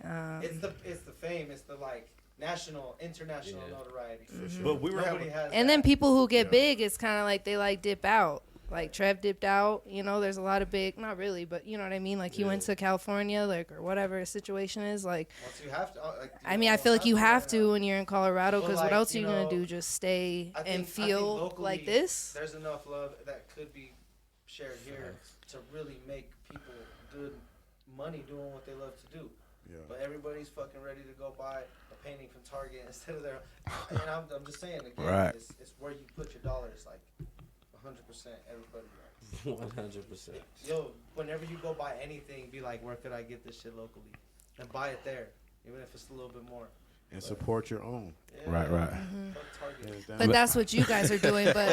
It's the fame. It's the like. National, international notoriety. For sure. But we were and then people who get big, it's kind of like they like dip out. Like Trev dipped out. You know, there's a lot of big, not really, but you know what I mean. Like he went to California, like or whatever the situation is. Like, once you have to, I mean, I feel like you have to when you're in Colorado because what else are you gonna do? Just stay and feel like this? There's enough love that could be shared here to really make people good money doing what they love to do. Yeah. But everybody's fucking ready to go buy a painting from Target instead of their. And I'm just saying again, right. It's where you put your dollars, like 100%. Everybody. 100%. Yo, whenever you go buy anything, be like, where could I get this shit locally, and buy it there, even if it's a little bit more. And support your own. Yeah, right. Mm-hmm. But that's what you guys are doing. But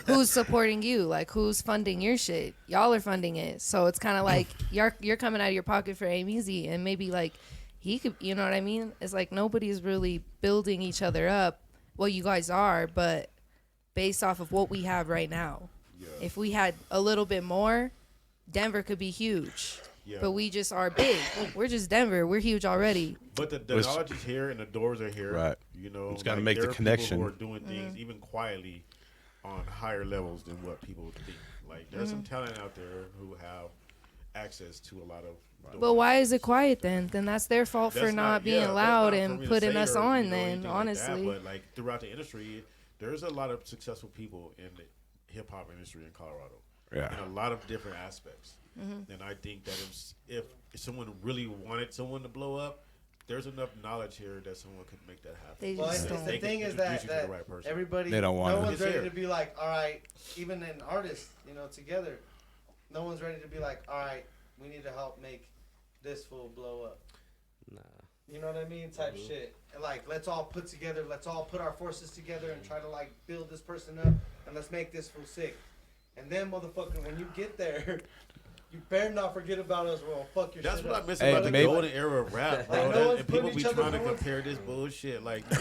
who's supporting you? Like, who's funding your shit? Y'all are funding it. So it's kind of like you're coming out of your pocket for AMeazy, and maybe like he could, you know what I mean? It's like nobody's really building each other up. Well, you guys are, but based off of what we have right now. Yeah. If we had a little bit more, Denver could be huge. Yeah. But we just are big. We're just Denver. We're huge already. But the knowledge is here and the doors are here. Right. You know, it's got to make the connection. Who are doing things even quietly on higher levels than what people would think. Like there's some talent out there who have access to a lot of. But why is it quiet then? Then that's their fault for not being loud and putting us on. Then honestly, like that, but like throughout the industry, there's a lot of successful people in the hip hop industry in Colorado. Yeah. In a lot of different aspects. And I think that if someone really wanted someone to blow up, there's enough knowledge here that someone could make that happen. Well, the thing is that everybody, they don't want no one's ready to be like, all right, even an artist, you know, together, no one's ready to be like, all right, we need to help make this fool blow up. Nah. You know what I mean? Type shit. And like, let's all put our forces together and try to like build this person up and let's make this fool sick. And then, motherfucker, when you get there, you better not forget about us, bro. Fuck your shit. That's what I miss about the golden era of rap, bro. And people be trying to compare this bullshit. Like, nah.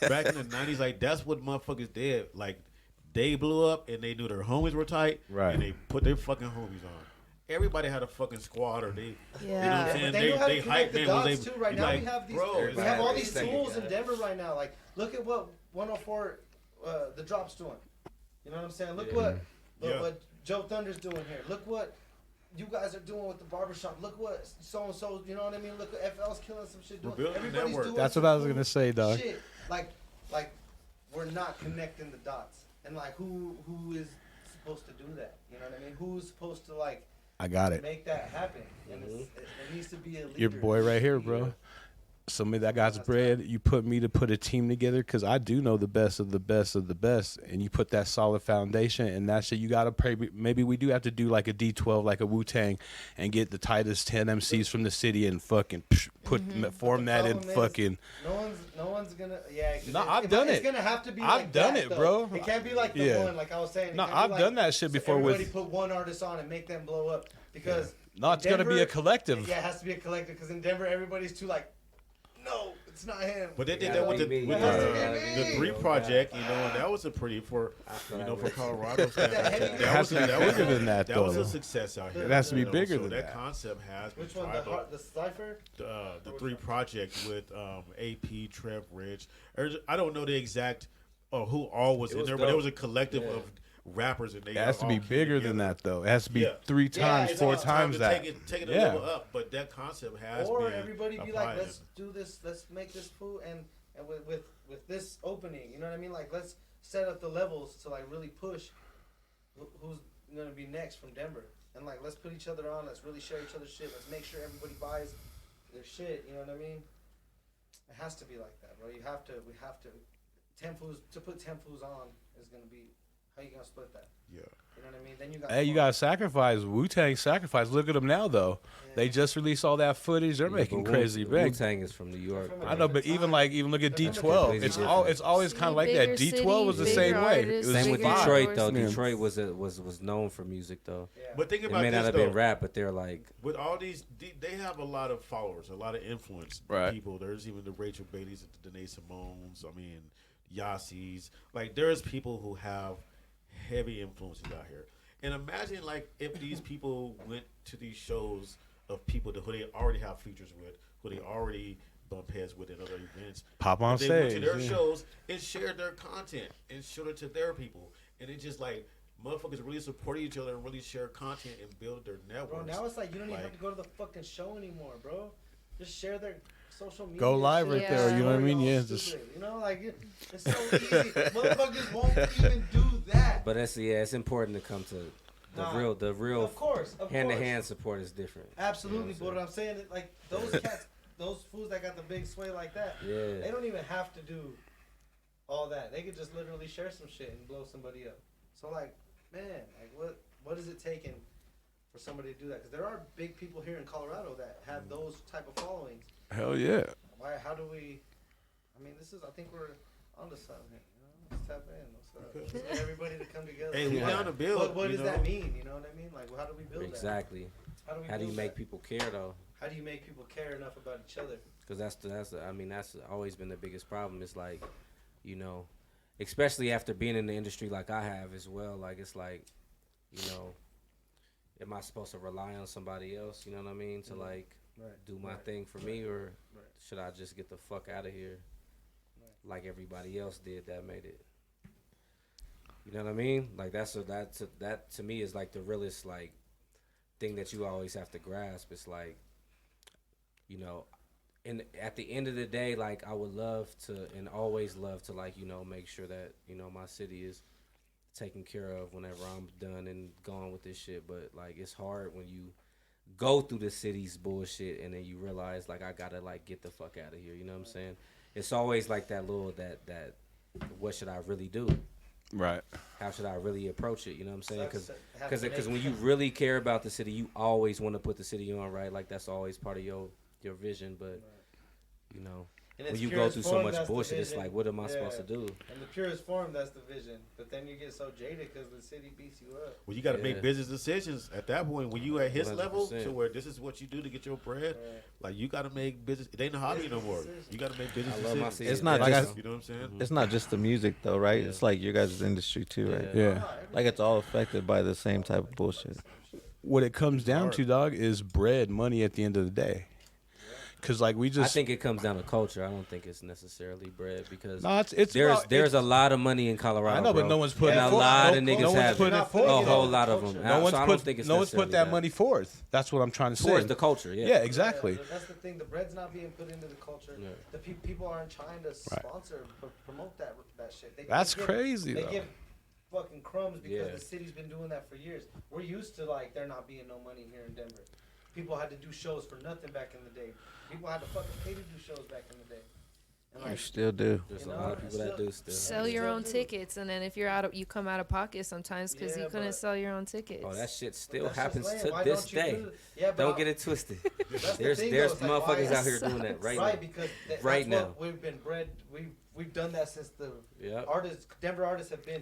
Back in the 90s, like, that's what motherfuckers did. Like, they blew up and they knew their homies were tight. Right. And they put their fucking homies on. Everybody had a fucking squad or they, you know what I'm saying? They hype the dots too. Right now like, we have these, bro, we have all these tools in Denver right now. Like, look at what 104, the Drop's doing. You know what I'm saying? Look what JoeThunder's doing here. Look what you guys are doing with the barbershop. Look what so-and-so, you know what I mean? Look what FL's killing some shit. Everybody's doing That's what I was going to say, dog. Shit. Like, we're not connecting the dots. And, like, who is supposed to do that? You know what I mean? Who's supposed to, like, I got it. Make that happen? And it needs to be a leader. Your boy right here, bro. Somebody that got bread, you put me to put a team together because I do know the best of the best of the best, and you put that solid foundation, and that shit you gotta pray. Maybe we do have to do like a D12, like a Wu-Tang, and get the tightest 10 MCs from the city and fucking form that in fucking. No one's gonna. Yeah. No, I've done it. It's gonna have to be. I've done it, bro. It can't be like the one, like I was saying. No, I've done that shit before. Everybody put one artist on and make them blow up because. No, it's gonna be a collective. Yeah, it has to be a collective because in Denver everybody's too like. No, It's not him. But they did Gotta that with be me. the 3 project, you know, and that was a pretty for Colorado. That has to be bigger than that, That was though. a success out here. It has to be you know, bigger so than that. that. Concept has been Which one? tried, The Cypher? the 3 project with AP, Trev, Rich. I don't know the exact who all was in was there, but it dope. was a collective of rappers, and they It has to all be came bigger than together. that, though. It has to be Yeah. 3 times, it's 4 all times to that. take it a Yeah. level up, but that concept has Or been everybody be applied. like, let's do this, let's make this food, and with this opening, you know what I mean? Like, let's set up the levels to like really push who's gonna be next from Denver, and like let's put each other on, let's really share each other's shit, let's make sure everybody buys their shit, you know what I mean? It has to be like that, bro. We have to. 10 foods to put 10 foods on is gonna be how you gonna split that? Yeah. You know what I mean? Then you got. Hey, you got to sacrifice. Wu-Tang sacrifice. Look at them now, though. They just released all that footage. They're making crazy bank. Wu-Tang is from New York. From bro. I know, but even look at D12. It's It's always kind of like that. Bigger D12 was the city, same bigger way. artists, It was Same with bigger vibe. Detroit though. endorsement. Detroit was known for music though. Yeah. But think It about may this not have though. been rap, but they're like With all these, they have a lot of followers, a lot of influence Right. people. There's even the Rachel Baileys, the Danae Simones. I mean, Yassi's. Like, there's people who have heavy influences out here. And imagine, like, if these people went to these shows of people who they already have features with, who they already bump heads with in other events. Pop on They went to stage. their yeah. shows and shared their content and showed it to their people. And it just, like, motherfuckers really support each other and really share content and build their Bro, networks. now it's like you don't even have Like- to go to the fucking show anymore, bro. Just share their social media. Go live shit. right Yeah. there. You know what I mean? All Yeah, stupid, just you know, like it's so easy. Motherfuckers won't even do that. but it's important to come to the Nah. real Of course, hand to hand support is different. Absolutely, You know but what I'm saying is like those cats, those fools that got the big sway like that, Yeah. they don't even have to do all that. They could just literally share some shit and blow somebody up. So like, man, like what is it taking for somebody to do that? Because there are big people here in Colorado that have those type of followings. hell yeah. Why? How do we? I mean, I think we're onto something here. You know? Let's tap in. What's up? Let's get everybody to come together. Hey, we down to build. What you does know? that mean? You know what I mean? Like, how do we build Exactly. that? How do you build make that? people care though? How do you make people care enough about each other? Because that's always been the biggest problem. It's like, you know, especially after being in the industry like I have as well. Like it's like, you know, am I supposed to rely on somebody else? You know what I mean? To like do my thing for me, or should I just get the fuck out of here, like everybody else did that made it? You know what I mean? Like that to me is like the realest like thing that you always have to grasp. It's like, you know, and at the end of the day, like I would love to and always love to like, you know, make sure that, you know, my city is taken care of whenever I'm done and gone with this shit. But like it's hard when you go through the city's bullshit and then you realize like I gotta like get the fuck out of here. You know what I'm saying? It's always like that little that what should I really do? Right. How should I really approach it? You know what I'm saying? Have to Because make- when you really care about the city, you always want to put the city on, right? Like that's always part of your vision. But you know, in when its you go purest through so form, much that's the bullshit, it's vision. like, what am I supposed to do? In the purest form, that's the vision. But then you get so jaded because the city beats you up. Well, you got to Yeah. make business decisions at that point. When you at his level, 100%. to where this is what you do to get your bread, Right. like you got to make business. It ain't a hobby no more. You got to make business I love my decisions. city. It's not Like just- You know what I'm saying? It's not just the music though, right? Yeah. It's like your guys' industry too, right? Yeah. Like it's all affected by the same type of bullshit. What it comes down to, dog, is bread, money at the end of the day. Because like we I just, think it comes down to culture. I don't think it's necessarily bread because no, it's there's a lot of money in Colorado. I know, but bro. no one's putting and it a forth. lot No- of niggas no one's have putting it. it A forth. whole lot of them. no So I one's don't put think it's no one's put necessarily that money forth. That's what I'm trying to say. towards the culture. Yeah. Yeah, exactly. Yeah, that's the thing. The bread's not being put into the culture. Yeah. The people aren't trying to sponsor, promote that shit. That's give- crazy, They though. give fucking crumbs because Yeah. the city's been doing that for years. We're used to like there not being no money here in Denver. People had to do shows for nothing back in the day. People had to fucking pay to do shows back in the day. And You like, still do. There's You a know, lot of people that do still. Sell your own tickets, and then if you're you come out of pocket sometimes because Yeah, you couldn't but- sell your own tickets. Oh, that shit still that's just happens lame. to Why this don't you day. do- Yeah, but Don't get it twisted. that's the There's thing, there's though. It's like, why- motherfuckers out here doing that right right, because that's Right now. what we've been bred. We've done that since the now. Yep. artists, Denver artists have been.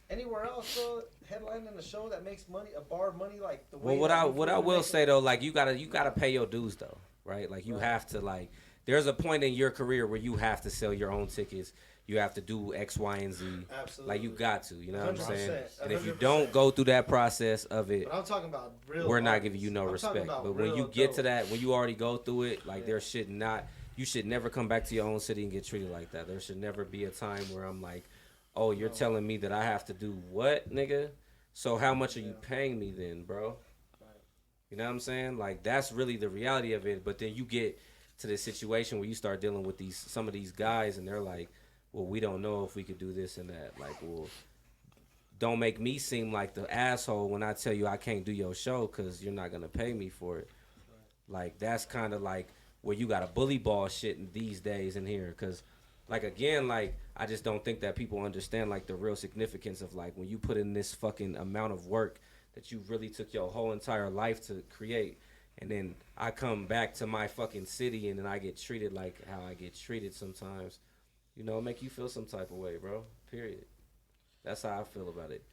Anywhere else, bro, headlining a show that makes money, a bar of money, like the way. Well, what that I we what I fucking will make say it. though, like you gotta pay your dues though, right? Like you have to like there's a point in your career where you have to sell your own tickets. You have to do X, Y, and Z. Absolutely. Like you got to, you know what I'm saying? 100%, And if you 100%. don't go through that process of it, But I'm talking about real. we're not artists. giving you no I'm talking respect. about But when real you get dope. to that, when you already go through it, like there should not, you should never come back to your own city and get treated like that. There should never be a time where I'm like, oh, you're telling me that I have to do what, nigga? So how much are you paying me then, bro? You know what I'm saying? Like that's really the reality of it. But then you get to this situation where you start dealing with some of these guys, and they're like, well, we don't know if we could do this and that. Like, well, don't make me seem like the asshole when I tell you I can't do your show because you're not going to pay me for it. Like, that's kind of like where you got a bully ball shit in these days in here. Because, like, again, like, I just don't think that people understand, like, the real significance of, like, when you put in this fucking amount of work that you really took your whole entire life to create. And then I come back to my fucking city and then I get treated like how I get treated sometimes. You know, make you feel some type of way, bro. Period. That's how I feel about it.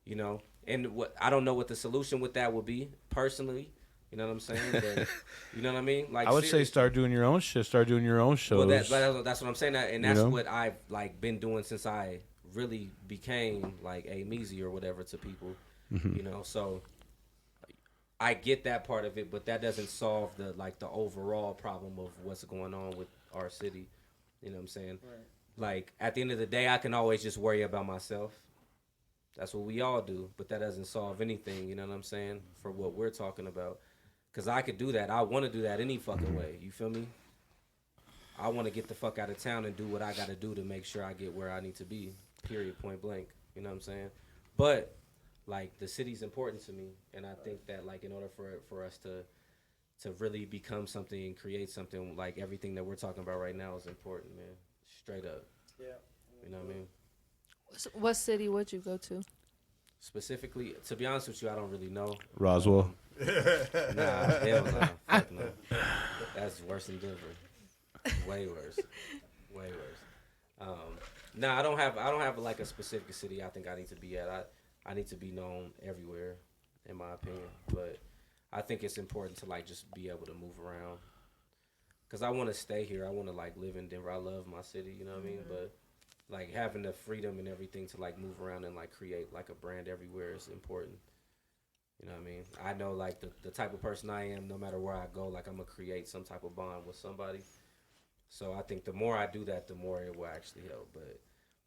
You know, and what I don't know what the solution with that would be personally. You know what I'm saying? But, you know what I mean? Like I would say start doing your own shit. Start doing your own shows. Well, that's what I'm saying. And that's what I've like been doing since I really became like AMeazy or whatever to people. You know, so I get that part of it, but that doesn't solve the overall problem of what's going on with our city. You know what I'm saying? Right. Like, at the end of the day, I can always just worry about myself. That's what we all do, but that doesn't solve anything, you know what I'm saying, for what we're talking about. Because I could do that. I want to do that any fucking way. You feel me? I want to get the fuck out of town and do what I got to do to make sure I get where I need to be, period, point blank. You know what I'm saying? But, like, the city's important to me, and I think that, like, in order for us to really become something and create something, like everything that we're talking about right now is important, man. Straight up. Yeah. You know what I mean? What city would you go to? Specifically, to be honest with you, I don't really know. Roswell. Nah, hell no. Fuck no. That's worse than Denver. Way worse. Way worse. Nah, I don't have like a specific city I think I need to be at. I need to be known everywhere, in my opinion. But I think it's important to like just be able to move around, cause I want to stay here. I want to like live in Denver. I love my city, you know what I mean. But like having the freedom and everything to like move around and like create like a brand everywhere is important. You know what I mean. I know like the type of person I am. No matter where I go, like I'm gonna create some type of bond with somebody. So I think the more I do that, the more it will actually help. But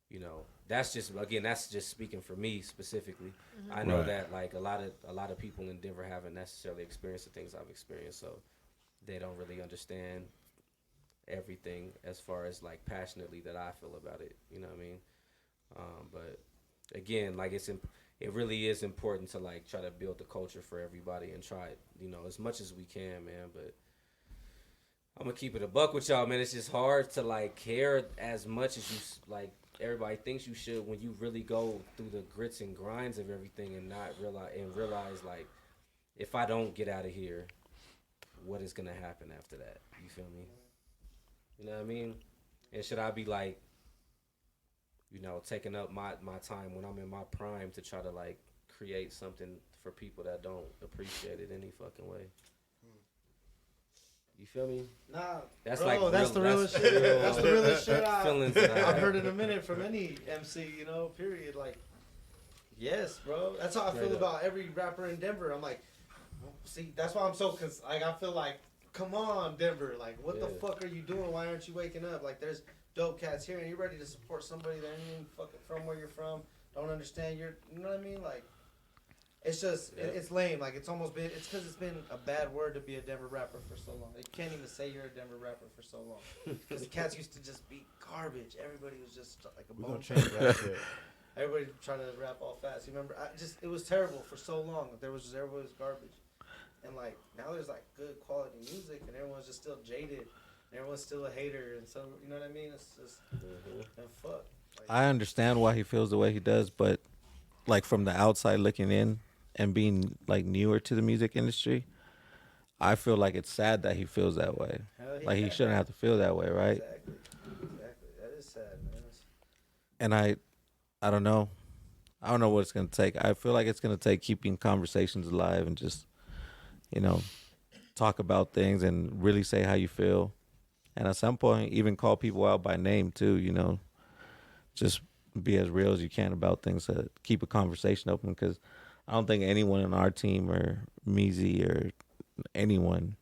you know, that's just speaking for me specifically. I know that like a lot of people in Denver haven't necessarily experienced the things I've experienced, so they don't really understand everything as far as like passionately that I feel about it. You know what I mean? But again, like it really is important to like try to build the culture for everybody and try it, you know, as much as we can, man. But I'm gonna keep it a buck with y'all, man. It's just hard to like care as much as you like. Everybody thinks you should when you really go through the grits and grinds of everything and not realize like, if I don't get out of here, what is gonna happen after that? You feel me? You know what I mean? And should I be like, you know, taking up my time when I'm in my prime to try to like create something for people that don't appreciate it any fucking way? You feel me? Nah, that's bro, like that's the realest shit. That's the realest shit I've heard in a minute from any MC, you know, period. Like, yes, bro. That's how I feel about every rapper in Denver. I'm like, see, that's why I'm so, cause like I feel like, come on, Denver. Like, what the fuck are you doing? Why aren't you waking up? Like, there's dope cats here, and you're ready to support somebody that ain't even fucking from where you're from. Don't understand your, you know what I mean? Like, it's just, it's lame. Like, it's almost been, it's because it's been a bad word to be a Denver rapper for so long. You can't even say you're a Denver rapper for so long. Because the cats used to just be garbage. Everybody was just like a bone. We're gonna change that shit. Everybody trying to rap all fast. You remember? It was terrible for so long. Everybody was garbage. And like, now there's like good quality music, and everyone's just still jaded. And everyone's still a hater. And so, you know what I mean? It's just, and fuck. Like, I understand why he feels the way he does, but like from the outside looking in, and being like newer to the music industry, I feel like it's sad that he feels that way. Like he shouldn't have to feel that way, right? Exactly. That is sad, man. And I don't know. I don't know what it's gonna take. I feel like it's gonna take keeping conversations alive and just, you know, talk about things and really say how you feel. And at some point, even call people out by name too. Just be as real as you can about things. To keep a conversation open, because I don't think anyone on our team or AMeazy or anyone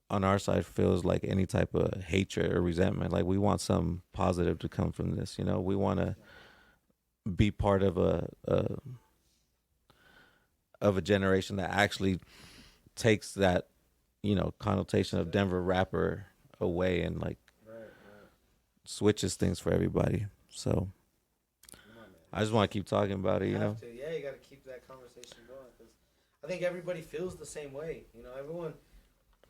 on our side feels like any type of hatred or resentment. Like, we want something positive to come from this. We want to be part of a generation that actually takes that connotation of Denver rapper away and like switches things for everybody. So I just want to keep talking about it. Yeah, you got to keep that conversation going, because I think everybody feels the same way. Everyone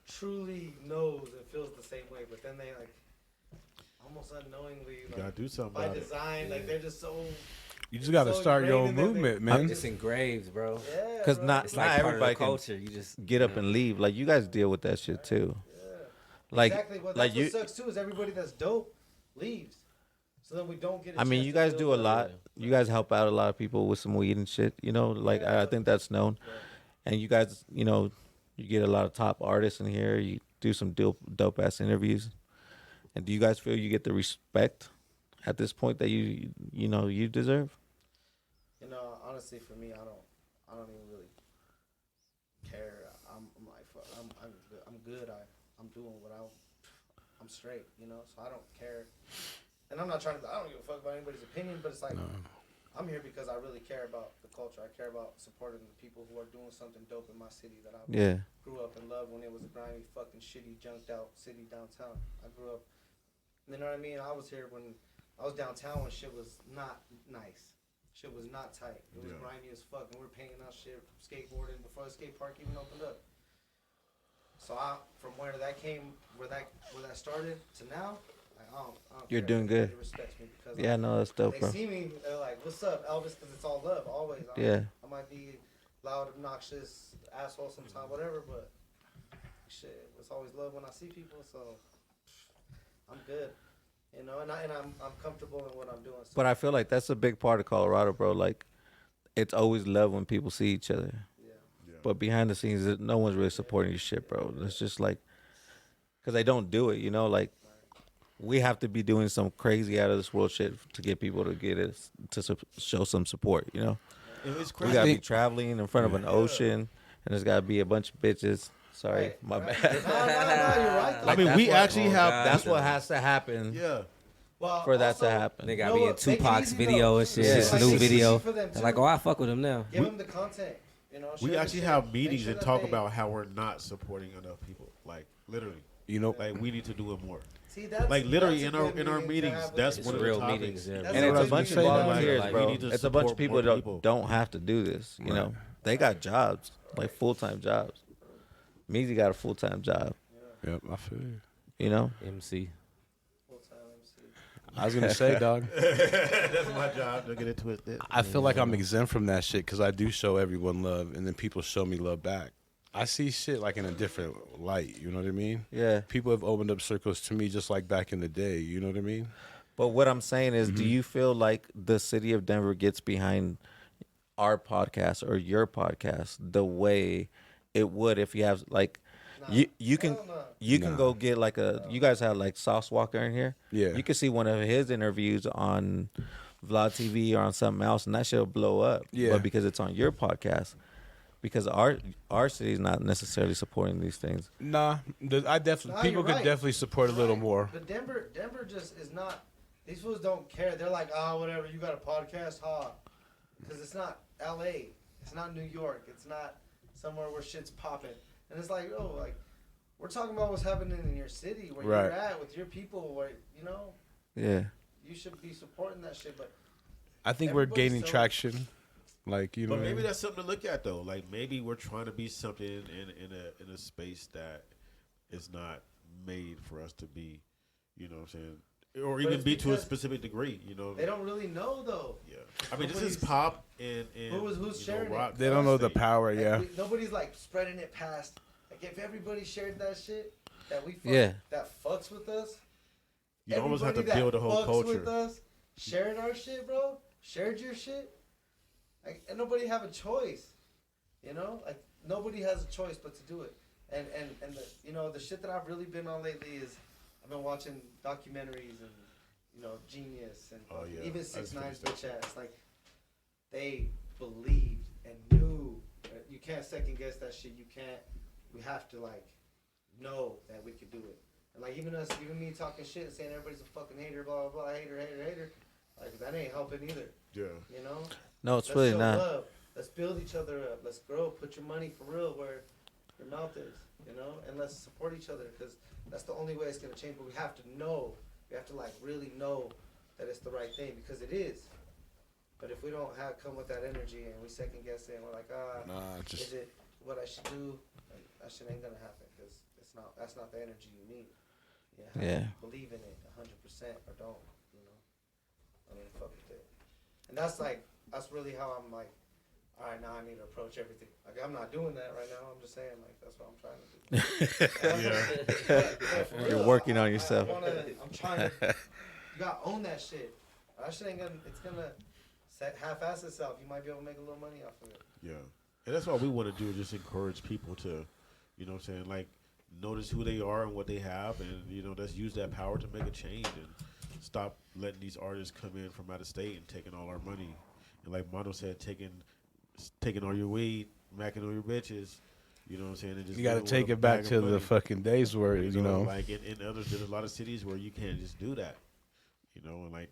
truly knows and feels the same way, but then they like almost unknowingly gotta do something by about design. Like, they're just so. You just got to start your own movement, man. It's engraved, bro. Yeah, because bro. not It's like everybody part of the can culture. You just get up and leave. Like, you guys deal with that shit too. Like, exactly. Well, like that's what sucks too, is everybody that's dope leaves. So then we don't get. I mean, you guys do a lot. You guys help out a lot of people with some weed and shit. Like, I think that's known. And you guys, you get a lot of top artists in here. You do some dope ass interviews. And do you guys feel you get the respect at this point that you deserve? Honestly, for me, I don't even really care. I'm good. I'm doing what I'm straight, so I don't care. And I don't give a fuck about anybody's opinion, but it's like, I'm here because I really care about the culture. I care about supporting the people who are doing something dope in my city that I grew up and loved when it was a grimy, fucking, shitty, junked out city downtown. I grew up, you know what I mean? I was here when I was downtown when shit was not nice. Shit was not tight. It was grimy as fuck, and we were painting out shit, skateboarding before the skate park even opened up. So from where that started to now, like, I don't You're care. doing good. Everybody respects me because That's dope, they bro. see me, they're like, "What's up, Elvis?" Because it's all love, always. I might be loud, obnoxious, asshole sometimes, whatever, but shit, it's always love when I see people. So I'm good. And I'm comfortable in what I'm doing. So. But I feel like that's a big part of Colorado, bro. Like, it's always love when people see each other. Yeah. But behind the scenes, no one's really supporting your shit, bro. It's just like, because they don't do it, like, we have to be doing some crazy out of this world shit to get people to get us to show some support, It's We crazy. got to be traveling in front of an ocean, and there's got to be a bunch of bitches. Sorry, my bad. No, you're right. I mean, we actually have. That's what has to happen. Yeah. Well, for that also, to happen. They got me in make it Tupac's easy, video though. and shit. Yeah. His Like, new make it video. easy for them, They're too. like, oh, I fuck with him now. Give them the content. We share actually the have shit. meetings Make sure and that talk they- about how we're not supporting enough people. Like, literally. Like, we need to do it more. See, that's, Like, literally that's in a our good in our meeting to meetings, have with that's your one of shit. the real topics. meetings, yeah. That's And it's what a you bunch say of that, volunteers, like, bro. we need to It's a bunch of support people more that people. don't have to do this. They got jobs, like full-time jobs. AMeazy got a full-time job. Yep, I feel you. MC. Full-time MC. I was gonna say, dog. That's my job. Don't get it twisted. I feel like I'm exempt from that shit because I do show everyone love, and then people show me love back. I see shit like in a different light. You know what I mean? Yeah. People have opened up circles to me just like back in the day. You know what I mean? But what I'm saying is, do you feel like the city of Denver gets behind our podcast or your podcast the way it would if you have like you can Hell no. you can go get like you guys have like Sauce Walker in here. Yeah. You can see one of his interviews on Vlad TV or on something else, and that shit'll blow up. Yeah. But because it's on your podcast, because our city's not necessarily supporting these things. Nah, I definitely Nah, people you're could right. definitely support a little Right. more. But Denver just is not. These fools don't care. They're like, oh, whatever. You got a podcast, huh? Because it's not L.A. It's not New York. It's not somewhere where shit's popping. And it's like, oh, like we're talking about what's happening in your city, where Right. you're at with your people, where Yeah. you should be supporting that shit. But I think we're Everybody's gaining so- traction. Like But maybe that's something to look at though. Like maybe we're trying to be something in a space that is not made for us to be. You know what I'm saying? Or But even it's be to a because specific degree. they don't really know though. Yeah. I mean, this is Nobody's- pop and Who's sharing it? rock. They don't know the state. power. Like, Yeah. nobody's like spreading it past. Like if everybody shared that shit that we that fucks with us. You almost have to everybody build a that whole fucks with culture. us, shared our shit, bro. Shared your shit. Like, and nobody have a choice. Like nobody has a choice but to do it. And the the shit that I've really been on lately is I've been watching documentaries and Genius and even 6ix9ine's bitch ass. Like they believed and knew. You can't second guess that shit. We have to like know that we could do it. And like even me talking shit and saying everybody's a fucking hater, blah blah blah, hater. Like that ain't helping either. Yeah. No, it's really not. Love. Let's build each other up. Let's grow. Put your money for real where your mouth is. And let's support each other because that's the only way it's gonna change. But we have to know. We have to like really know that it's the right thing because it is. But if we don't come with that energy and we second guess it and we're like, is it what I should do? Like, that shit ain't gonna happen because that's not the energy you need. Believe in it 100% or don't. I mean, fuck with it. And that's really how I'm like, all right, now I need to approach everything. Like I'm not doing that right now. I'm just saying like that's what I'm trying to do. You're working on yourself. I'm trying to. You gotta own that shit. That shit ain't gonna. It's gonna half-ass itself. You might be able to make a little money off of it. Yeah, and that's what we want to do. Just encourage people to, what I'm saying, like notice who they are and what they have, and let's use that power to make a change and stop letting these artists come in from out of state and taking all our money. And like Mando said, taking all your weed, macking all your bitches. You know what I'm saying? And just you got to take it back to the fucking days where like in others, there's a lot of cities where you can't just do that. And like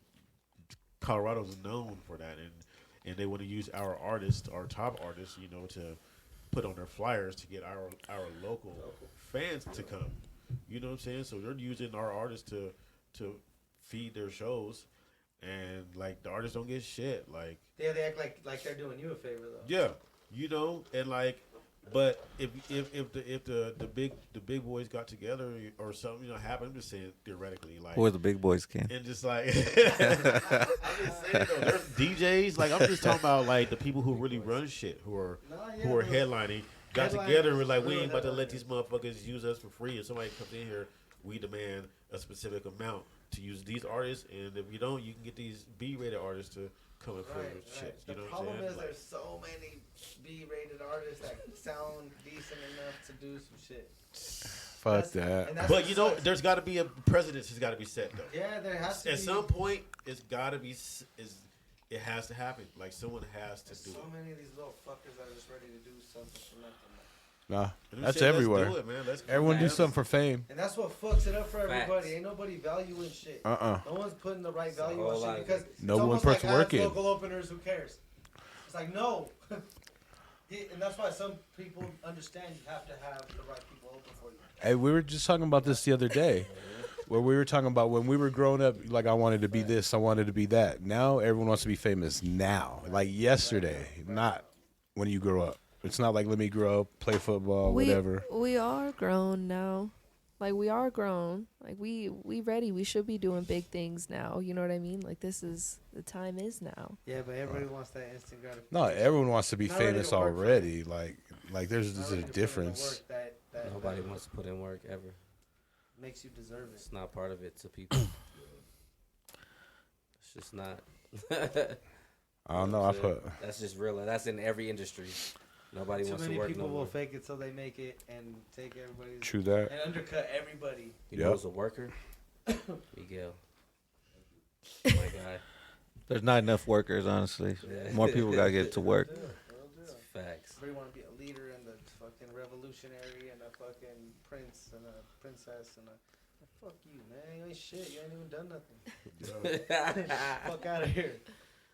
Colorado's known for that, and they want to use our artists, our top artists, to put on their flyers to get our local fans to come. You know what I'm saying? So they're using our artists to feed their shows, and like the artists don't get shit. Like they act like they're doing you a favor though. Yeah, and like, but if the big boys got together or something happened, I'm just saying theoretically, like who are the big boys, Ken? And just like I'm just saying though, there's DJs, like I'm just talking about like the people who really run shit, who are headlining, got together and were like, we ain't about to let these motherfuckers use us for free. If somebody comes in here, we demand a specific amount to use these artists, and if you don't, you can get these B-rated artists to come and play with shit. The problem is there's so many B-rated artists that sound decent enough to do some shit. Fuck that. But there's got to be a precedent. Has got to be set though. Yeah, there has to. At some point, it's got to be. It has to happen. Like someone has to do it. So many of these little fuckers that are just ready to do something for nothing. Nah, that's everywhere. Let's do it, man. Everyone do something for fame. And that's what fucks it up for everybody. Ain't nobody valuing shit. No one's putting the right value on shit because no one puts work in. Local openers, who cares? It's like no. And that's why some people understand you have to have the right people open for you. Hey, we were just talking about this the other day. Where we were talking about when we were growing up, like I wanted to be this, I wanted to be that. Now everyone wants to be famous now, like yesterday, not when you grow up. It's not like let me grow up, play football, whatever. We are grown now. Like we are grown. Like we ready. We should be doing big things now. You know what I mean? Like the time is now. Yeah, but everybody wants that instant gratification. No, everyone wants to be famous already. Like there's a difference. Nobody wants to put in work ever. Makes you deserve it. It's not part of it to people. It's just not. I don't know. That's just real. That's in every industry. Nobody wants to work. Too many people no will more. fake it till they make it and take everybody's. True that. And undercut everybody. You know who's a worker? Miguel. My guy. There's not enough workers, honestly. More people gotta get to work. Facts. Everybody want to be a leader and the fucking revolutionary and a fucking prince and a princess and a. Fuck you, man. You ain't shit. You ain't even done nothing. Fuck out of here.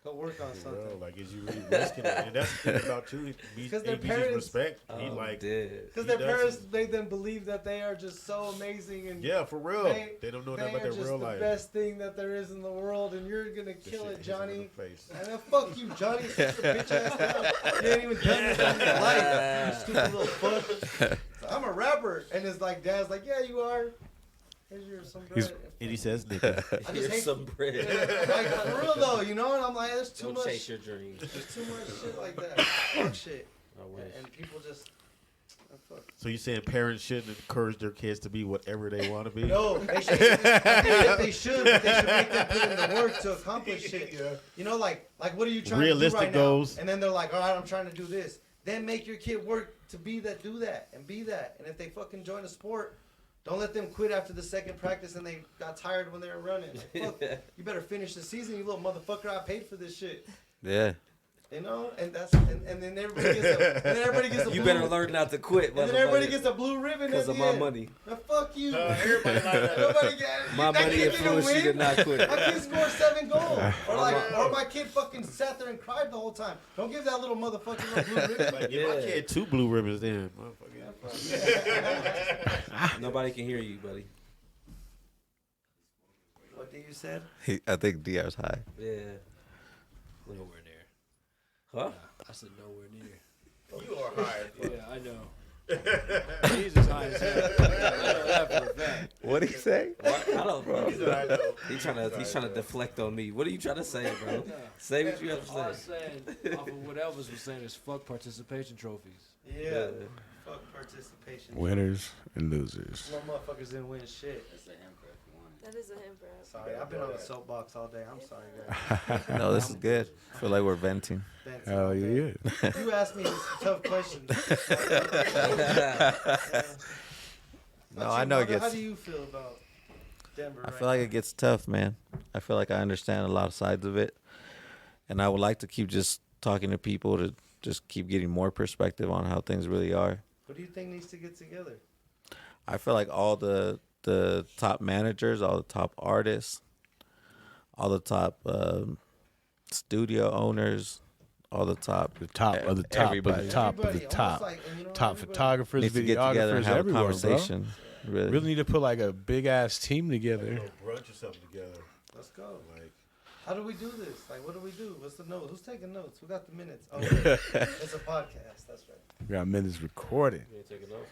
Go work on something. Bro, like, is you really risking it? And that's the thing about too. Because their parents respect. He like because their parents made them believe that they are just so amazing and for real. They don't know that about their real life. The best thing that there is in the world, and you're gonna kill it, Johnny. And then fuck you, Johnny. Such a bitch ass. You ain't even done anything in your life. You stupid little fuck. So I'm a rapper, and his like dad's like, yeah, you are. Here's your sombrero. And he says, nigga. Here's some bread. Like, for real though, and I'm like, there's too much. Don't chase your dreams. There's too much shit like that. Fuck shit. I wish. And people just. Fuck. So you saying parents shouldn't encourage their kids to be whatever they want to be? No, they should. They should, but they should make them put in the work to accomplish shit. Yeah. Like what are you trying Realistic to do right goals. now? And then they're like, all right, I'm trying to do this. Then make your kid work to be that, do that, and be that. And if they fucking join a sport, Don't let them quit after the second practice and they got tired when they were running. Like, fuck, you better finish the season, you little motherfucker. I paid for this shit. Yeah. You know, and then everybody gets a You blue, better learn not to quit. and then everybody gets a blue ribbon because at of the my end. money. Now, fuck you. Everybody like that. Nobody got My that money kid didn't influenced you to win. not quit. My kid scored 7 goals. Or my kid fucking sat there and cried the whole time. Don't give that little motherfucker no blue ribbon. Like, give my kid 2 blue ribbons then. Nobody can hear you, buddy. What did you said? I think DR's high. Yeah. Nowhere near. Huh? I said nowhere near. You are high. Yeah, I know. Jesus high as hell. I know that for a fact. What'd he say? What? I don't, bro. He's trying to deflect on me. What are you trying to say, bro? Say what you have to All I was say. saying, off of what Elvis was saying, is fuck participation trophies. Yeah. Fuck participation. Winners and losers. No motherfuckers didn't win shit. That is a him, bro. Sorry, I've been on the soapbox all day. I'm sorry, guys. No, this is good. I feel like we're venting. Hell yeah. You asked me some tough questions. No, I know it How gets. do you feel about Denver? I feel like it gets tough, man. I feel like I understand a lot of sides of it, and I would like to keep just talking to people to just keep getting more perspective on how things really are. What do you think needs to get together? I feel like all the top managers, all the top artists, all the top studio owners, all the top The top of the top of the everybody top of the Everybody, top. almost like, and you know, Top everybody- photographers, needs to get together and videographers, have a everywhere, bro. conversation. Really. Really need to put like a big ass team together. Brunch or something together. Let's go. Like, How do we do this? Like, what do we do? What's the notes? Who's taking notes? Who got the minutes? Oh, it's a podcast. That's right. We got minutes recorded. You ain't taking notes?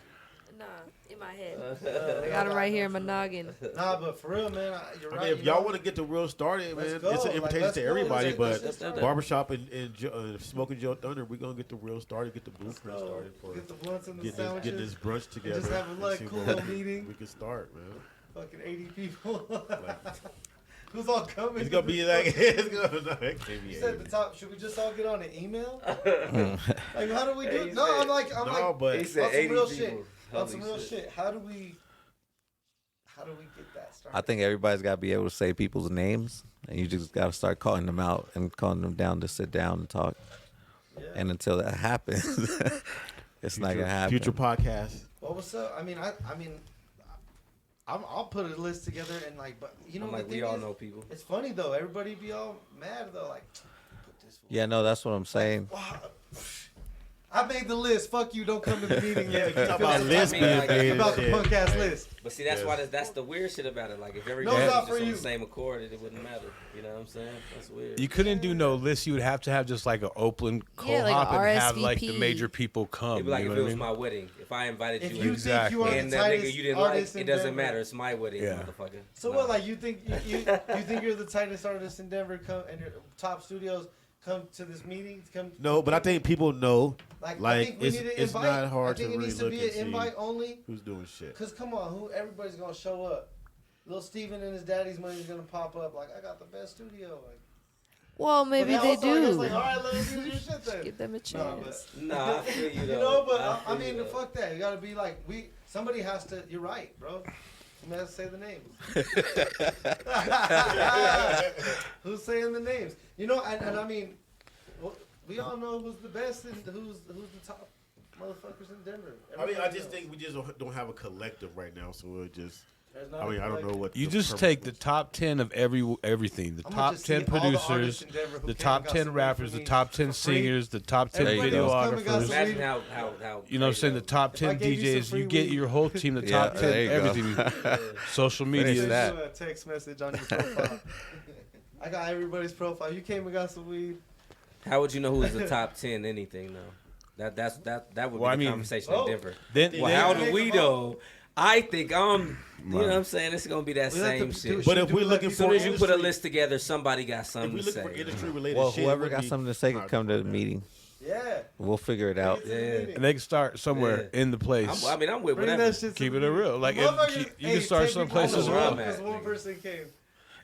Nah, in my head. I got him right here in my noggin. Nah, but for real, man, you're I right. mean, if you y'all know? want to get the real started, Let's man, go. it's an Like, invitation let's to go. everybody. Let's But get started. barbershop and Smoking JoeThunder, we're gonna get the real started, get the blueprint Let's go. started for Get the blunts and the getting sandwiches. this brunch together. just have a, and like, see cool where little meeting. We can start, man. Fucking 80 people. Like, Who's all coming? it's gonna be like it's gonna. No, it can't be You said 80. the top. Should we just all get on an email? Like, how do we do? He No, said- I'm like, No, but He on said some 80 real people. shit. On Holy some real shit. How do we get that started? I think everybody's got to be able to say people's names, and you just got to start calling them out and calling them down to sit down and talk. Yeah. And until that happens, it's not gonna happen. Future podcast. Well, what's up? I mean, I'll put a list together and like, but you know, I'm the like, thing we all is, know people. it's funny though. Everybody be all mad though, like, put this. Yeah, no, that's what I'm saying. Wow. I made the list. Fuck you. Don't come to the meeting yet. Talk about list I mean, like, being about the shit. punk ass list. But see, that's Yes. why that's the weird shit about it. Like, if No, everybody it's was not just for on you. the same accord, it wouldn't matter. You know what I'm saying? That's weird. You couldn't do no list. You would have to have just like an open Yeah, like co-op a and have like the RSVP. major people come. It'd be like you if know it was what I my wedding. If I invited If you, you and, think Exactly. you are the and that nigga tightest you didn't like, artist in it doesn't Denver- matter. It's my wedding, Yeah. motherfucker. So No. what? Like you think you think you're the tightest artist in Denver? Come and your top studios come to this meeting. Come. No, but I think people know. I Like, think we it's- need to it's invite. not hard I think to it needs really to be look an and see. invite only. Who's doing shit? Cause come on, everybody's gonna show up. Little Steven and his daddy's money's gonna pop up. Like I got the best studio. Like, Well, maybe but they also, I guess, do. like, all right, let us use your shit then. Give them a No, chance. but, Nah, I feel you you though. know, but I I feel mean, you, though. fuck that. You gotta be like somebody has to. You're right, bro. Somebody has to say the names. Who's saying the names? You know, and I mean, well, we all know who's the best and who's the top motherfuckers in Denver. I mean, I Everybody just knows. think we just don't have a collective right now, so we'll just. There's not I a mean, I don't know collective. what. You the just purpose take the was. top 10 of everything. The I'm gonna top just 10 see all the artists producers, in Denver who the came top and got 10 some weed rappers, for the me top 10 for free. singers, the top 10 Everybody There you go. else come and got videographers. some Imagine weed. how You know what I'm saying? The top If I 10 gave you some DJs. free You get weed. your whole team, the Yeah, top 10 there you go. everything. Social Finish media. that. Send you a text message on your profile. I got everybody's profile. You came and got some weed. How would you know who was the top 10 anything though? That would Well, be I the mean- conversation Oh. in Denver. Then, Well, how do we know? I think you know what I'm saying? It's gonna be that We let same the- shit. But if do we're let looking As people- soon for as you put a industry- list together, somebody got if something we to looking say. for industry related Well, shit, whoever it would got be something to say can hard come to the find. meeting. Yeah. We'll figure it out. Yeah. and they can start somewhere Yeah. in the place. I'm with Bring whatever. that shit to Keep the it a meeting. real. Like, if Motherfuckers- you hey, can start 10 someplace people as know well. Because one person came.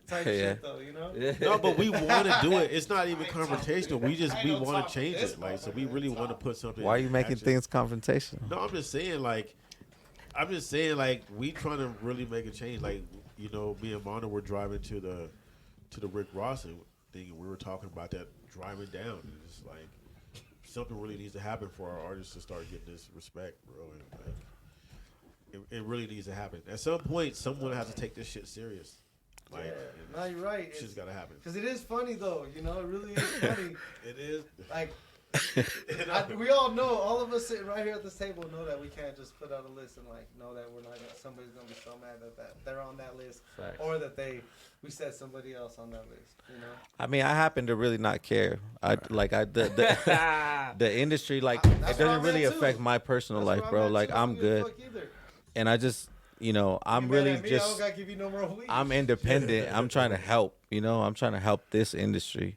Type Yeah. shit though, you know? Yeah. No, but we want to do it. It's not even confrontational. We want to change it. Like, so we really want to put something. Why are you in making action. things confrontational? No, I'm just saying, like, I'm just saying, like, we trying to really make a change. Like, you know, me and Mando were driving to the Rick Ross thing, and we were talking about that driving down. And it's like something really needs to happen for our artists to start getting this respect, bro. And like, it really needs to happen. At some point, someone has to take this shit serious. Like, no, you're right. Shit's gotta happen. Because it is funny though, you know. It really is funny. It is. Like, we all know, all of us sitting right here at this table know that we can't just put out a list and like know that we're not gonna, somebody's gonna be so mad that they're on that list. Facts. Or that we said somebody else on that list, you know. I mean, I happen to really not care. The industry, like, That's it where doesn't I'm really at, too. affect my personal That's life, where bro. at, Like, too. I I'm don't give a good, fuck either. and I just, you know, I'm You mad really at me, I just. don't gotta give you no more weed. I'm independent. I'm trying to help. You know, I'm trying to help this industry.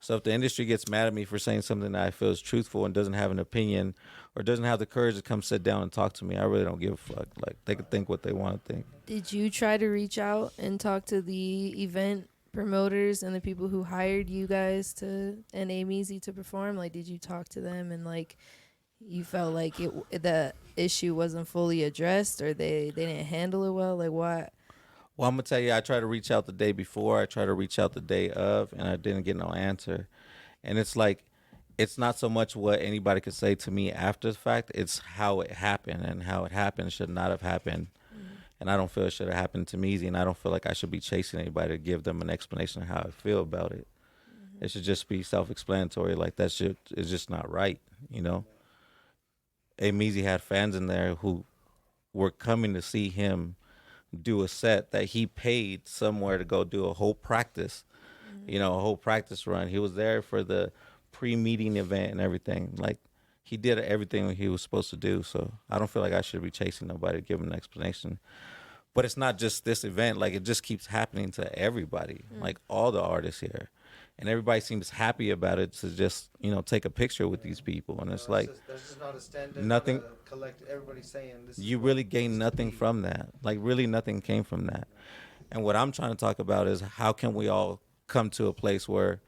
So if the industry gets mad at me for saying something that I feel is truthful and doesn't have an opinion or doesn't have the courage to come sit down and talk to me, I really don't give a fuck. Like, they can think what they want to think. Did you try to reach out and talk to the event promoters and the people who hired you guys and AMeazy to perform? Like, did you talk to them and like you felt like the issue wasn't fully addressed or they didn't handle it well? Like, what? Well, I'm going to tell you, I tried to reach out the day before. I tried to reach out the day of, and I didn't get no answer. And it's like, it's not so much what anybody could say to me after the fact. It's how it happened, and how it happened should not have happened. And I don't feel it should have happened to me, and I don't feel like I should be chasing anybody to give them an explanation of how I feel about it. It should just be self-explanatory. Like, that shit is just not right, you know? AMeazy had fans in there who were coming to see him do a set that he paid somewhere to go do a whole practice, you know, a whole practice run. He was there for the pre-meeting event and everything. Like, he did everything he was supposed to do. So I don't feel like I should be chasing nobody to give him an explanation. But it's not just this event. Like, it just keeps happening to everybody, like all the artists here. And everybody seems happy about it to just, you know, take a picture with these people. And it's like, there's just not a standard. nothing. Collect everybody saying this. You really gain nothing from that. Like, really nothing came from that. And what I'm trying to talk about is how can we all come to a place where,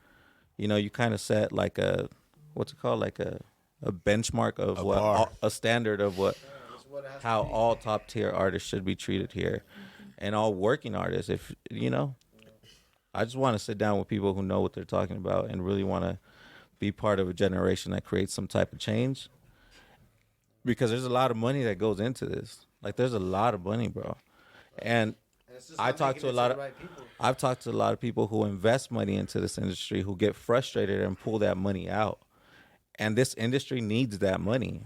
you know, you kind of set like a, what's it called? Like a benchmark of a standard of how all top tier artists should be treated here, and all working artists. If, you know, I just want to sit down with people who know what they're talking about and really want to be part of a generation that creates some type of change. Because there's a lot of money that goes into this. Like, there's a lot of money, bro. And I've talked to a lot of people who invest money into this industry who get frustrated and pull that money out. And this industry needs that money.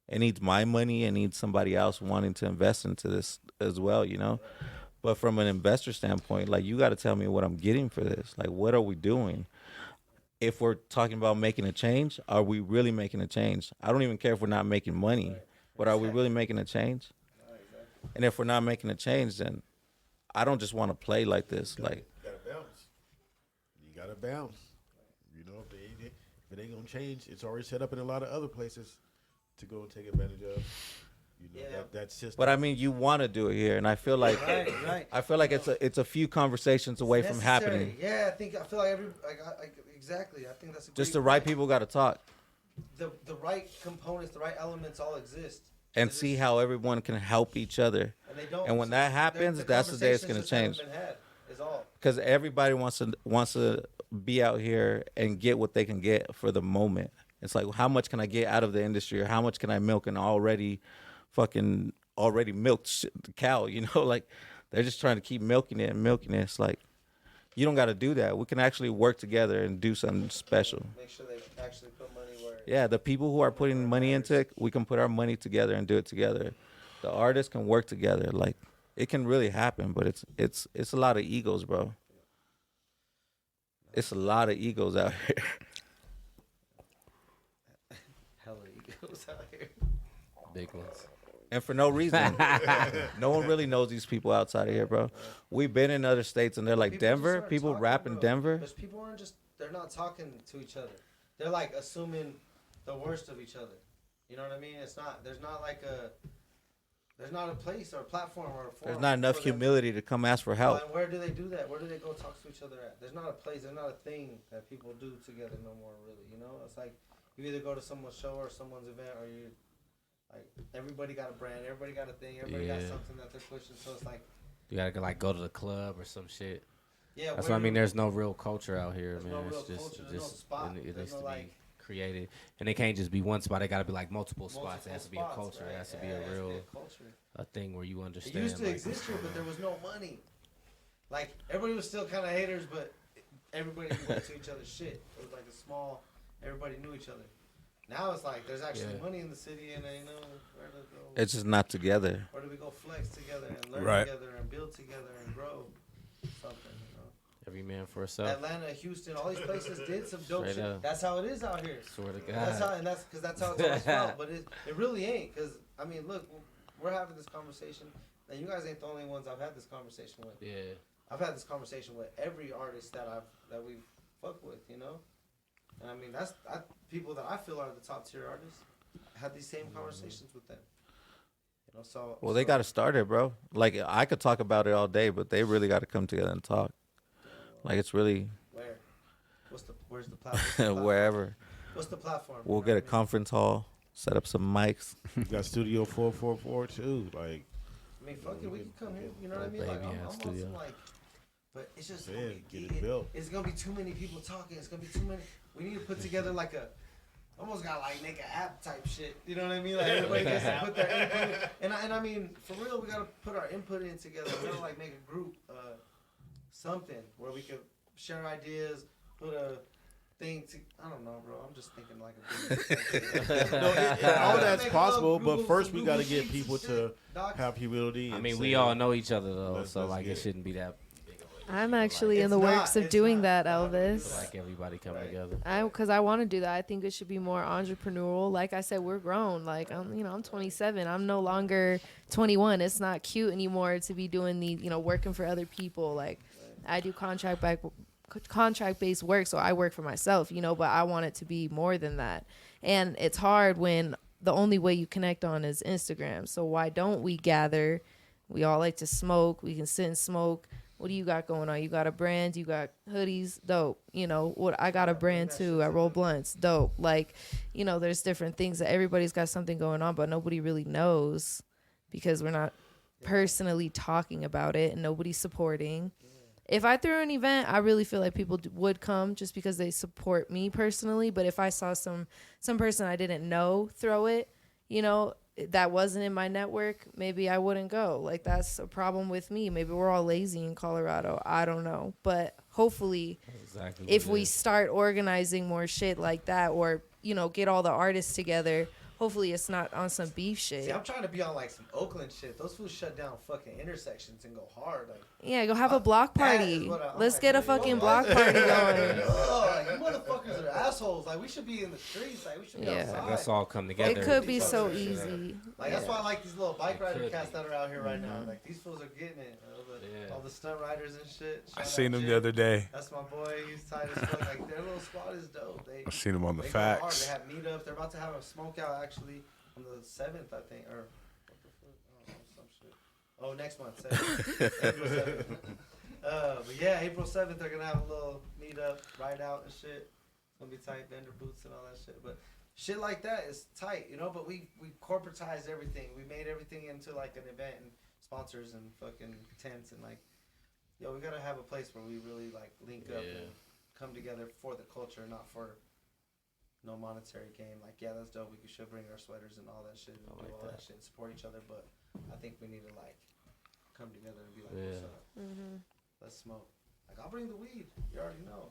It needs my money. It needs somebody else wanting to invest into this as well, you know? But from an investor standpoint, like, you got to tell me what I'm getting for this. Like, what are we doing? If we're talking about making a change, are we really making a change? I don't even care if we're not making money, but are we really making a change? And if we're not making a change, then I don't just want to play like this. Like, you gotta bounce. You gotta bounce. You know, if it ain't gonna change, it's already set up in a lot of other places to go and take advantage of. You know, that system. But I mean, you want to do it here, and I feel like I feel like it's a few conversations away from happening. Yeah, I feel like exactly. I think that's just the right people got to talk. The right components, the right elements all exist. And see how everyone can help each other. And when that happens, that's the day it's going to change. Because everybody wants to be out here and get what they can get for the moment. It's like, how much can I get out of the industry, or how much can I milk an already milked cow? You know, like, they're just trying to keep milking it. It's like, you don't got to do that. We can actually work together and do something special. Make sure they actually put money where. Yeah, the people who are putting money into it, we can put our money together and do it together. The artists can work together. Like, it can really happen, but it's a lot of egos, bro. It's a lot of egos out here. Hella egos out here. Big ones. And for no reason. No one really knows these people outside of here, bro. We've been in other states, and they're like, Denver? People rap in Denver? Because people aren't they're not talking to each other. They're, like, assuming the worst of each other. You know what I mean? There's not a place or a platform or a forum. There's not enough humility to come ask for help. Well, and where do they do that? Where do they go talk to each other at? There's not a place. There's not a thing that people do together no more, really. You know? It's like, you either go to someone's show or someone's event, or Like everybody got a brand, everybody got a thing, everybody got something that they're pushing. So it's like you gotta like go to the club or some shit. Yeah, that's what I mean. There's no real culture out here, man. No real it's just, culture. There's no spot. It needs to be created, and it can't just be one spot. It got to be like multiple spots. It has to be a culture. Right? It has to be a real a thing where you understand. It used to exist here, but there was no money. Like everybody was still kind of haters, but everybody went to each other's shit. It was like a small. Everybody knew each other. Now it's like there's actually money in the city, and they know where to go. It's just not together. Where do we go flex together and learn together and build together and grow something? Every man for himself. Atlanta, Houston, all these places did some dope shit. Up. That's how it is out here. Swear to God. That's how, and that's because that's how it's always felt. But it really ain't. Because I mean, look, we're having this conversation, and you guys ain't the only ones I've had this conversation with. Yeah. I've had this conversation with every artist that we've fucked with, you know. And I mean, that's people that I feel are the top tier artists. I had these same conversations with them. You know, so. Well, they got to start it, bro. Like I could talk about it all day, but they really got to come together and talk. Like it's really. Where? Where's the platform? Wherever. What's the platform? We'll get a conference hall, set up some mics. You got Studio 444 too. Like. I mean, fuck it, we can come here. You know what I mean? Like, I'm on some like, but it's just it's gonna be too many people talking. It's gonna be too many. We need to put together like a. Almost got like make an app type shit. You know what I mean? Like everybody gets to put their input in. And I mean, for real, we gotta put our input in together. We gotta like make a group. Something where we could share ideas, put a thing to. I don't know, bro. I'm just thinking like a. All that's possible, but first we got to get people to have humility. I mean, we all know each other though, so like it shouldn't be that. I'm actually in the works of doing that, Elvis. Like everybody come together. Because I want to do that. I think it should be more entrepreneurial. Like I said, we're grown. Like I'm 27. I'm no longer 21. It's not cute anymore to be doing the working for other people. Like I do contract-based work, so I work for myself. But I want it to be more than that. And it's hard when the only way you connect on is Instagram. So why don't we gather? We all like to smoke. We can sit and smoke. What do you got going on? You got a brand, you got hoodies, dope. What I got a brand too. I roll blunts, dope. Like, there's different things that everybody's got something going on, but nobody really knows because we're not personally talking about it and nobody's supporting. If I threw an event, I really feel like people would come just because they support me personally. But if I saw some person I didn't know throw it, that wasn't in my network, maybe I wouldn't go. Like, that's a problem with me. Maybe we're all lazy in Colorado. I don't know. But hopefully, if we start organizing more shit like that or, get all the artists together, hopefully it's not on some beef shit. See, I'm trying to be on like some Oakland shit. Those fools shut down fucking intersections and go hard. Like, yeah, go have a block party. Let's get a fucking block party going. Oh, you motherfuckers are assholes. Like, we should be in the streets. Like, we should be outside. Let's all come together. It could be so easy. Like, that's why I like these little bike rider cats that are out here right now. Like, these fools are getting it. All the stunt riders and shit. I seen them the other day. That's my boy. He's tight as fuck. Like, their little squad is dope. I seen them on the Facts. They have meetups. They're about to have a smoke out actually on the 7th, I think, or what the fuck? I don't know, some shit. Oh, next month, 7th. April 7th. But yeah, April 7th, they're gonna have a little meetup, ride out and shit. It's gonna be tight, vendor booths and all that shit. But shit like that is tight, But we corporatized everything. We made everything into like an event and sponsors and fucking tents and like, we gotta have a place where we really like link up and come together for the culture, not for no monetary gain. Like, that's dope. We should bring our sweaters and all that shit and do all that shit and support each other. But I think we need to like come together and be like, what's up? Let's smoke. Like, I'll bring the weed. You already know.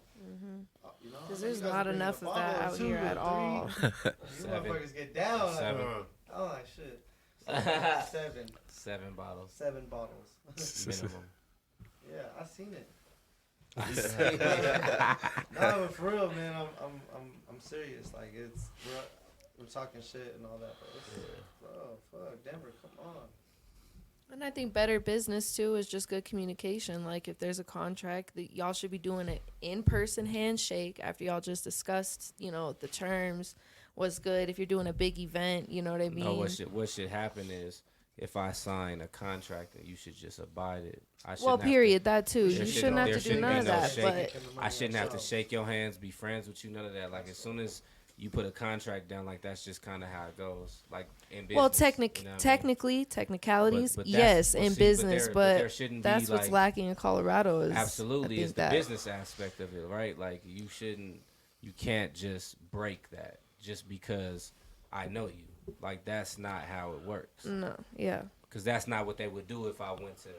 Because there's not enough of that out here at all. You motherfuckers get down. 7. Oh, like shit. 7 bottles. 7 bottles. Minimum. Yeah, I seen it. No, but for real, man, I'm serious. Like, we're talking shit and all that. But bro, fuck, Denver, come on. And I think better business too is just good communication. Like, if there's a contract, that y'all should be doing an in-person handshake after y'all just discussed, the terms. What's good if you're doing a big event, you know what I mean? No, what should happen is if I sign a contract, you should just abide it. That too. You shouldn't have to do none of that. But I shouldn't have to shake your hands, be friends with you, none of that. Like, as soon as you put a contract down, like that's just kind of how it goes. Like in business. Well, technicalities, But yes, well, in see, business, but there shouldn't that's be, what's like, lacking in Colorado. Is absolutely is the that. business aspect of it, right? Like you can't just break that just because I know you. Like that's not how it works. No, yeah. Because that's not what they would do if I went to,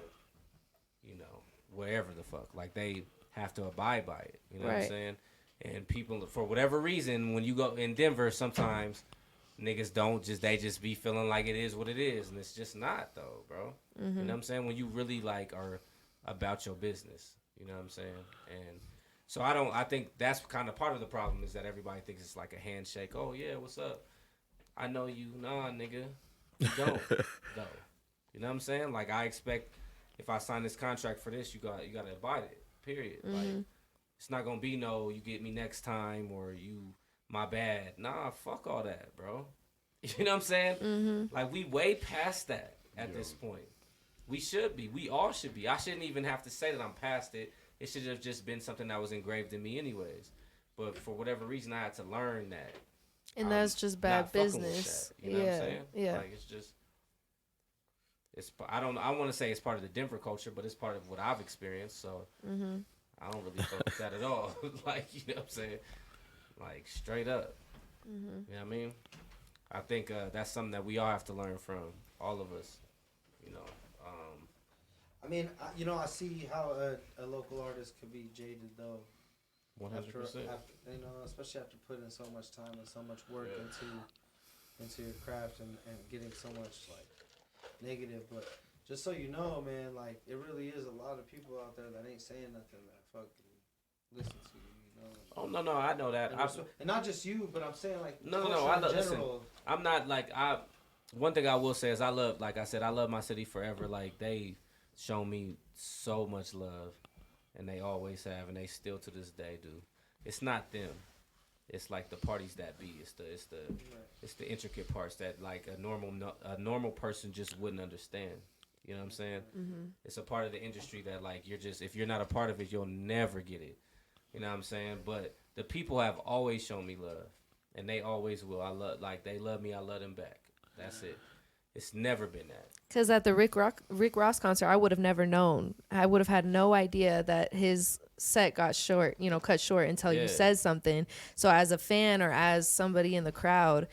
wherever the fuck. Like they have to abide by it. You know what I'm saying? And people, for whatever reason, when you go in Denver, sometimes niggas they just be feeling like it is what it is, and it's just not though, bro. You know what I'm saying? When you really like are about your business, you know what I'm saying? And so I think that's kind of part of the problem is that everybody thinks it's like a handshake. Oh yeah, what's up? I know you. Nah, nigga, you don't though. You know what I'm saying? Like I expect if I sign this contract for this, you gotta abide it. Period. Like it's not gonna be no you get me next time or you my bad. Nah, fuck all that, bro. You know what I'm saying? Like we way past that at this point. We should be. We all should be. I shouldn't even have to say that I'm past it. It should have just been something that was engraved in me anyways. But for whatever reason, I had to learn that. And that's just bad business. You know what I'm saying? Yeah. Like it's just. I want to say it's part of the Denver culture, but it's part of what I've experienced. So I don't really fuck with that at all. Like, you know what I'm saying? Like straight up. You know what I mean? I think that's something that we all have to learn from, all of us. You know. I mean, I see how a local artist could be jaded though. 100%. Especially after putting so much time and so much work into your craft and getting so much like negative. But just so you know, man, like it really is a lot of people out there that ain't saying nothing that fucking listen to you. You know. Oh no, I know that. And not just you, but I'm saying like no. I love. Listen, general. I'm not like One thing I will say is I love my city forever. Like they show me so much love, and they always have, and they still to this day do. It's not them. It's like the parties that be. It's the intricate parts that like a normal person just wouldn't understand. You know what I'm saying? It's a part of the industry that like if you're not a part of it, you'll never get it. You know what I'm saying? But the people have always shown me love, and they always will. They love me. I love them back. That's it. It's never been that. Because at the Rick Ross concert, I would have never known. I would have had no idea that his set got cut short until you said something. So as a fan or as somebody in the crowd,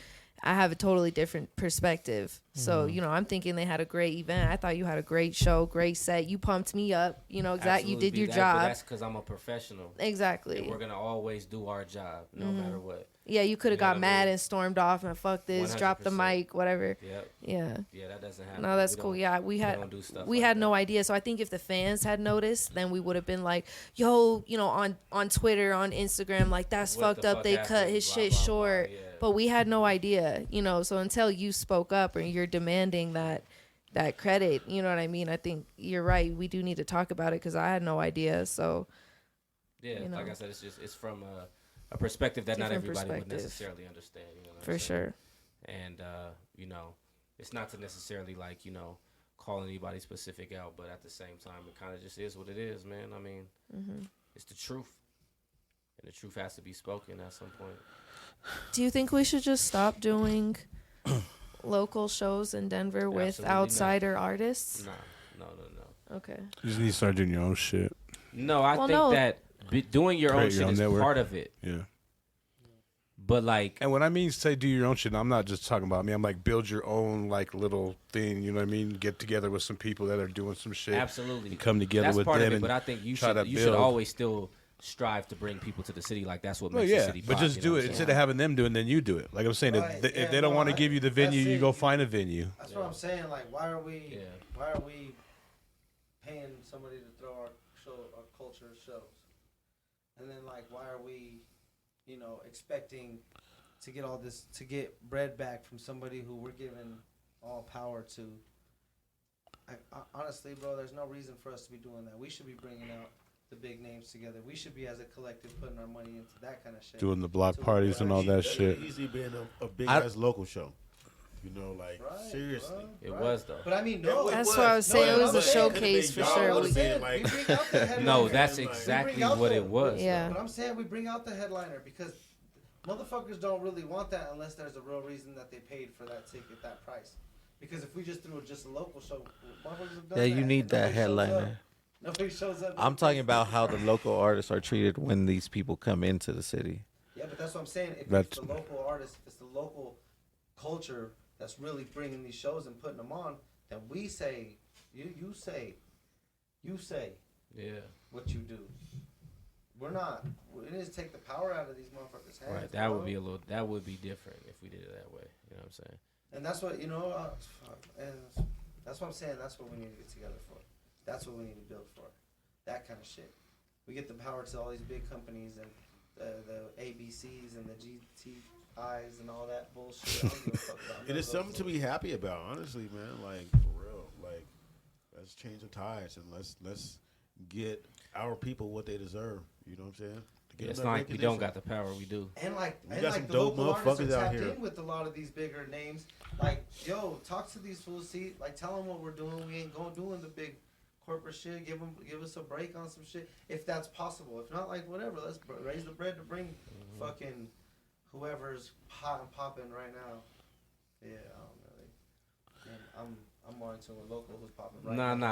I have a totally different perspective. So, I'm thinking they had a great event. I thought you had a great show, great set. You pumped me up. Exactly. You did your job. But that's because I'm a professional. Exactly. And we're going to always do our job no matter what. Yeah, you could have got mad and stormed off and fuck this, 100%. Drop the mic, whatever. Yep. Yeah. Yeah, that doesn't happen. No, that's cool. Yeah, we had no idea. So I think if the fans had noticed, then we would have been like, yo, on Twitter, on Instagram, like that's what fucked up. They cut his shit short. Yeah. But we had no idea, so until you spoke up and you're demanding that credit, you know what I mean? I think you're right. We do need to talk about it because I had no idea. So yeah, like I said, it's from a perspective that not everybody would necessarily understand. You know what I'm saying? Sure. And it's not to necessarily like call anybody specific out, but at the same time, it kind of just is what it is, man. I mean, it's the truth, and the truth has to be spoken at some point. Do you think we should just stop doing local shows in Denver with outsider artists? No. Okay. You just need to start doing your own shit. No, I think that doing your own shit is part of it. Yeah. But like, and when I mean say do your own shit, I'm not just talking about me. I'm like build your own like little thing. You know what I mean? Get together with some people that are doing some shit. Absolutely. Come together with them. That's part of it. But I think you should always still strive to bring people to the city. Like that's what makes the city pop. But just do it instead of having them do it, then you do it. Like I'm saying, if they don't want to give you the venue, you go find a venue. That's what I'm saying. Like why are we paying somebody to throw our culture shows? And then like why are we expecting to get bread back from somebody who we're giving all power to? Honestly, bro, there's no reason for us to be doing that. We should be bringing out the big names together. We should be as a collective putting our money into that kind of shit. Doing the block parties and all that shit. Easy being a big ass local show. Seriously. It was though. But I mean, no. That's what I was saying. It was a showcase for sure. No, that's exactly what it was. Yeah. But I'm saying we bring out the headliner because motherfuckers don't really want that unless there's a real reason that they paid for that ticket, that price. Because if we just threw just a local show, motherfuckers have done that. Yeah, you need that headliner. Nobody shows up. I'm talking about how the local artists are treated when these people come into the city. Yeah, but that's what I'm saying. If it's the local artist, if it's the local culture that's really bringing these shows and putting them on, then we say, you say what you do. We're not. We need to take the power out of these motherfuckers' hands. Right. That would be that would be different if we did it that way. You know what I'm saying? And that's what, and that's what I'm saying. That's what we need to get together for. That's what we need to build for. That kind of shit. We get the power to all these big companies and the ABCs and the GTIs and all that bullshit. I don't give a fuck about It is something to be happy about, honestly, man. Like, for real. Like, let's change the tides and let's get our people what they deserve. You know what I'm saying? It's not like we don't got the power, we do. And like, we got some the dope local artists motherfuckers are out tapped here. in with a lot of these bigger names. Like, yo, talk to these fools. See, like, tell them what we're doing. We ain't doing the big corporate shit. Give us a break on some shit if that's possible. If not, like, whatever. Let's raise the bread to bring fucking whoever's popping right now. Yeah, I don't really. And I'm more into a local who's popping right now than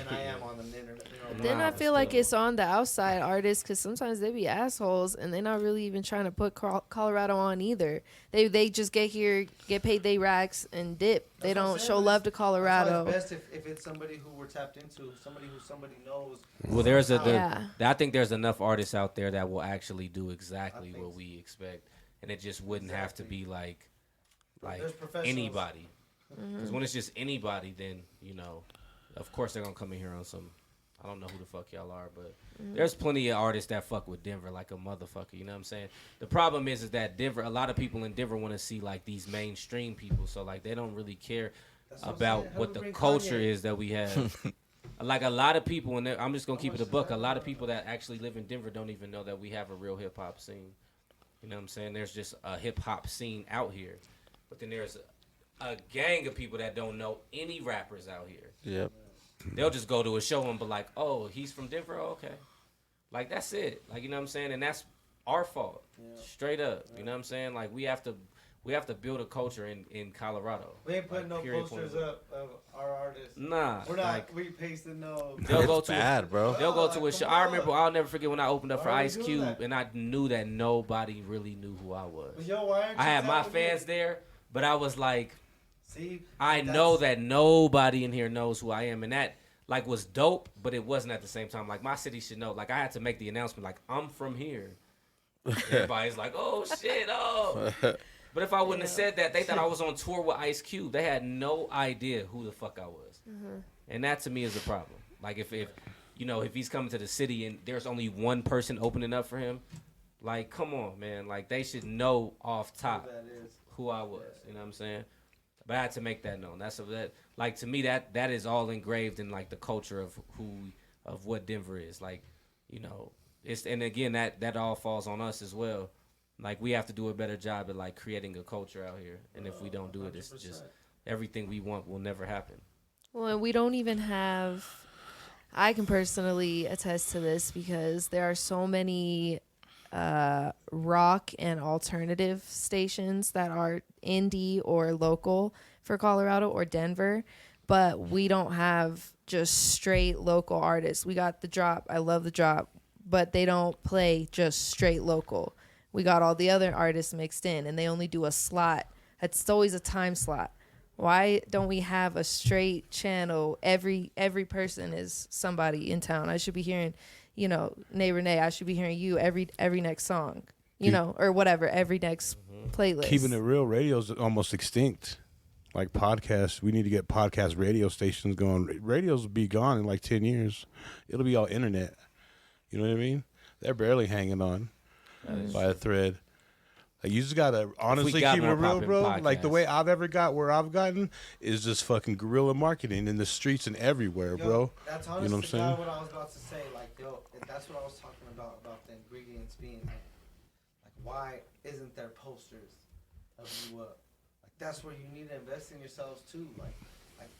I am on the internet. Then I feel like it's on the outside artists because sometimes they be assholes and they're not really even trying to put Colorado on either. They just get here, get paid they racks, and dip. They don't show love to Colorado. That's best if it's somebody who we're tapped into, somebody knows. Well, I think there's enough artists out there that will actually do exactly what we expect, and it just wouldn't have to be like anybody. Because when it's just anybody, then, of course they're going to come in here on some, I don't know who the fuck y'all are, but there's plenty of artists that fuck with Denver like a motherfucker, you know what I'm saying? The problem is that Denver, a lot of people in Denver want to see, like, these mainstream people, so, like, they don't really care about what the culture is that we have. Like, a lot of people, and I'm just going to keep it a buck, a lot of people that actually live in Denver don't even know that we have a real hip-hop scene. You know what I'm saying? There's just a hip-hop scene out here. But then there's a gang of people that don't know any rappers out here. Yep. They'll just go to a show and be like, oh, he's from Denver? Oh, okay. Like, that's it. Like, you know what I'm saying? And that's our fault. Yeah. Straight up. You know what I'm saying? Like, we have to build a culture in Colorado. We ain't putting no posters up of our artists. Nah. We're not repasting no. They'll go to bad, bro. They'll go to a show. I'll never forget when I opened up for Ice Cube and I knew that nobody really knew who I was. I had my fans there, but I was like, see, I know that nobody in here knows who I am, and that like was dope, but it wasn't at the same time. Like, my city should know. Like, I had to make the announcement, like, I'm from here. Everybody's like, oh shit, oh. But if I wouldn't have said that, they thought I was on tour with Ice Cube. They had no idea who the fuck I was, and that to me is a problem. Like, if he's coming to the city and there's only one person opening up for him, like, come on, man. Like, they should know off top who I was. You know what I'm saying? But I had to make that known. Like, to me, that is all engraved in, like, the culture of what Denver is. Like, and again, that all falls on us as well. Like, we have to do a better job at, like, creating a culture out here. And if we don't do it, it's just everything we want will never happen. Well, and we don't even have, I can personally attest to this because there are so many rock and alternative stations that are indie or local for Colorado or Denver, but we don't have just straight local artists. We got The Drop. I love The Drop, but they don't play just straight local. We got all the other artists mixed in, and they only do a slot. It's always a time slot. Why don't we have a straight channel? Every person is somebody in town. I should be hearing, Nay Renee. I should be hearing you every next song, or whatever, every next playlist. Keeping it real, radio's almost extinct. Like podcasts, we need to get podcast radio stations going. Radios will be gone in like 10 years. It'll be all internet. You know what I mean? They're barely hanging on by a thread. Like, you just gotta honestly keep it real, bro. Podcasts. Like, the way I've ever got where I've gotten is just fucking guerrilla marketing in the streets and everywhere, bro. That's honestly, you know what I'm saying? what I was about to say. Like, that's what I was talking about the ingredients being like, why isn't there posters of you up? Like, that's where you need to invest in yourselves too. Like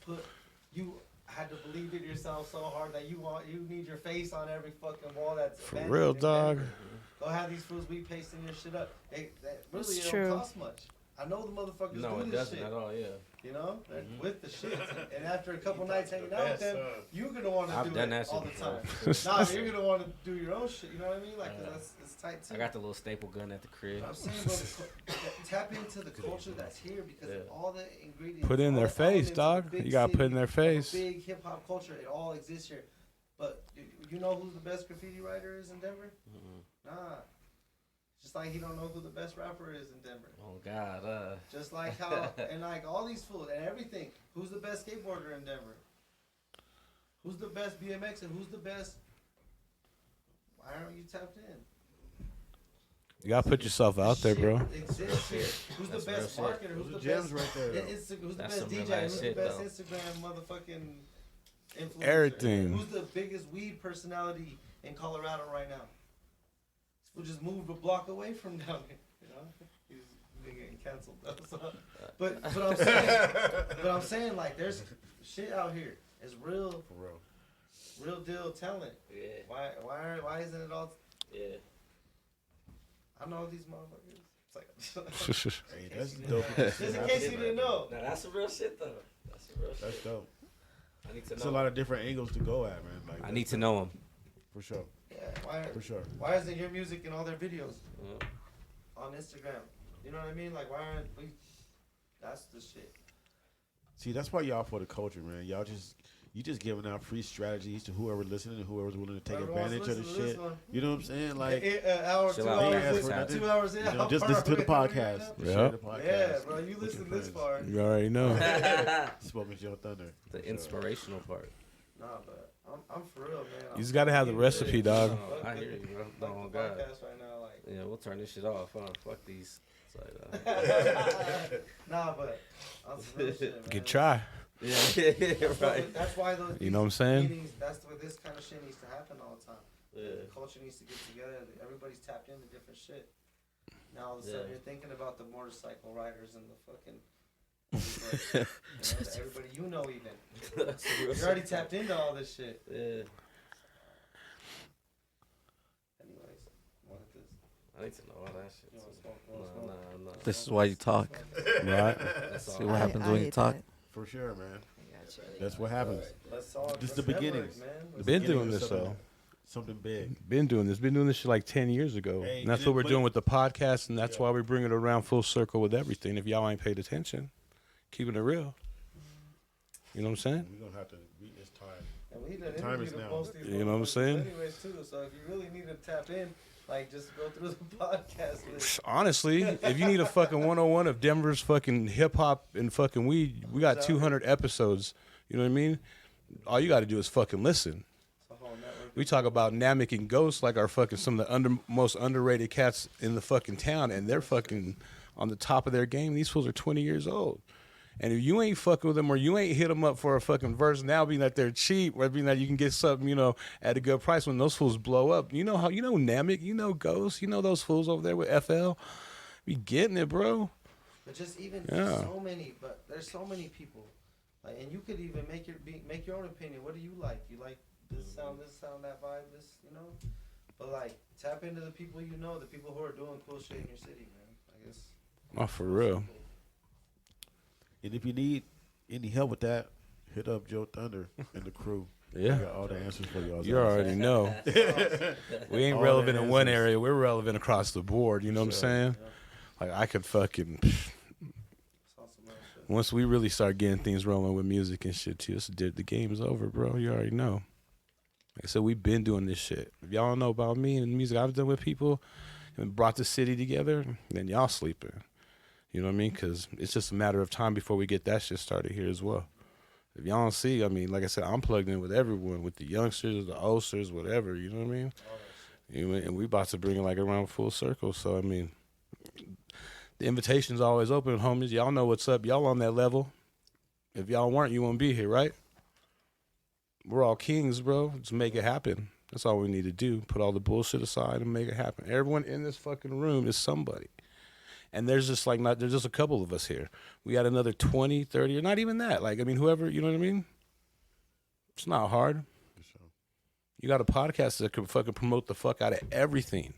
put you had to believe in yourself so hard that you need your face on every fucking wall that's For real, dog. Go have these fools weed pasting your shit up. That really It's it true. don't cost much. I know the motherfuckers No, do it this doesn't shit. at all. Yeah. You know, they're with the shit. And after a couple nights hanging out with them, you're gonna want to I've do done it that shit all the before. time. Nah, you're gonna want to do your own shit. You know what I mean? Like, 'cause it's tight too. I got the little staple gun at the crib. I'm saying, bro, tap into the culture that's here because of all the ingredients. Put in all their the face, elements of dog. a big You gotta put city, in their of a face. Big hip hop culture, it all exists here. But you know who the best graffiti writer is in Denver? Nah. Just like he don't know who the best rapper is in Denver. Oh God. Just like how and like all these fools and everything. Who's the best skateboarder in Denver? Who's the best BMX and who's the best? Why aren't you tapped in? You gotta put yourself out there, bro. Shit exists here. Who's That's the best real shit. marketer? Who's the Those best? gems right there. Who's the That's best some real DJ? ass Who's the shit, best though. Instagram motherfucking influencer? Everything. Who's the biggest weed personality in Colorado right now? Who just moved a block away from down here? You know, he's getting canceled though. So. But I'm saying like there's shit out here. It's real, For real. real deal talent. Yeah. Why isn't it all? Yeah. I know these motherfuckers. It's like, Hey, that's dope. just in case you didn't know. Now that's some real shit though. That's some real That's shit. dope. I need to There's know. a lot of different angles to go at, man. Like, I need to know him. For sure. Yeah, For sure. why isn't your music in all their videos Yeah. on Instagram? You know what I mean? Like, why aren't we? That's the shit. See, that's why y'all for the culture, man. You just giving out free strategies to whoever listening and whoever's willing to take Whoever wants to advantage of the listen to this shit. one. You know what I'm saying? Like, Hour, Chill 2 out. hours, Ain't ask in, for nothing. 2 hours in. you know, how just far listen to the are we podcast. right Just Yeah. share the now? podcast. Yeah, bro, you with listen your this friends. far. You already know. Smoking with JoeThunder. The For sure. inspirational part. Nah, but I'm for real, man. You just gotta have the recipe, dog. Oh, I hear you, bro. Fuck Oh the God. podcast right now, like. Yeah, we'll turn this shit off. Huh? Fuck these. It's like, Nah, but on some real shit, man. Good try. yeah, Right. That's why those. You know what I'm saying? Meetings, that's why this kind of shit needs to happen all the time. Yeah. The culture needs to get together. Everybody's tapped into different shit. Now all of a sudden Yeah. you're thinking about the motorcycle riders and the fucking. Everybody you know even. That's some real You're already shit. tapped into all this shit. Yeah. Anyways, what is this? I need to know all that shit. You wanna too. smoke? You wanna smoke? Nah. This is why you talk. Right? That's See all. what happens when you hate talk. that. For sure, man. I got you. That's what happens. Let's all. This is let's the network, beginnings. man. Been Beginning doing of this something- though. Something big. Been doing this shit like 10 years ago. Hey, And that's and what it- we're but- doing with the podcast, and that's why we bring it around full circle with everything. If y'all ain't paid attention, keeping it real. You know what I'm saying? We're going to have to beat this time. And we done Time is interviewed now. most of these You know what I'm motherfuckers saying? Anyways, too. So if you really need to tap in, like just go through the podcast list. Honestly, if you need a fucking 101 of Denver's fucking hip hop and fucking weed, we got 200 episodes. You know what I mean? All you got to do is fucking listen. It's a whole network. We talk about Namek and Ghost like our fucking some of the most underrated cats in the fucking town, and they're fucking on the top of their game. These fools are 20 years old. And if you ain't fucking with them or you ain't hit them up for a fucking verse now, being that they're cheap, or being that you can get something, you know, at a good price when those fools blow up. You know how, you know Namek, you know Ghost, you know those fools over there with FL. Be getting it, bro. But just even Yeah. so many, but there's so many people, like, and you could even make your own opinion. What do you like? You like this sound, that vibe, this, you know? But like, tap into the people you know, the people who are doing cool shit in your city, man. I guess. Oh, for real. And if you need any help with that, hit up JoeThunder and the crew. Yeah. I got all the answers for y'all. You already know. We ain't All relevant the in one answers. area. We're relevant across the board. You know what I'm Sure. saying? Like, I could fucking... Saw some other shit. Once we really start getting things rolling with music and shit, too, the game's over, bro. You already know. Like I said, we've been doing this shit. If y'all don't know about me and the music I've done with people and brought the city together, then y'all sleeping. You know what I mean? Because it's just a matter of time before we get that shit started here as well. If y'all don't see, I mean, like I said, I'm plugged in with everyone, with the youngsters, the oldsters, whatever. You know what I mean? You know, and we about to bring it like around full circle. So, I mean, the invitation's always open, homies. Y'all know what's up. Y'all on that level. If y'all weren't, you won't be here, right? We're all kings, bro. Just make it happen. That's all we need to do. Put all the bullshit aside and make it happen. Everyone in this fucking room is somebody. And there's just like there's just a couple of us here. We got another 20, 30, or not even that. Like, I mean, whoever, you know what I mean? It's not hard. You got a podcast that can fucking promote the fuck out of everything.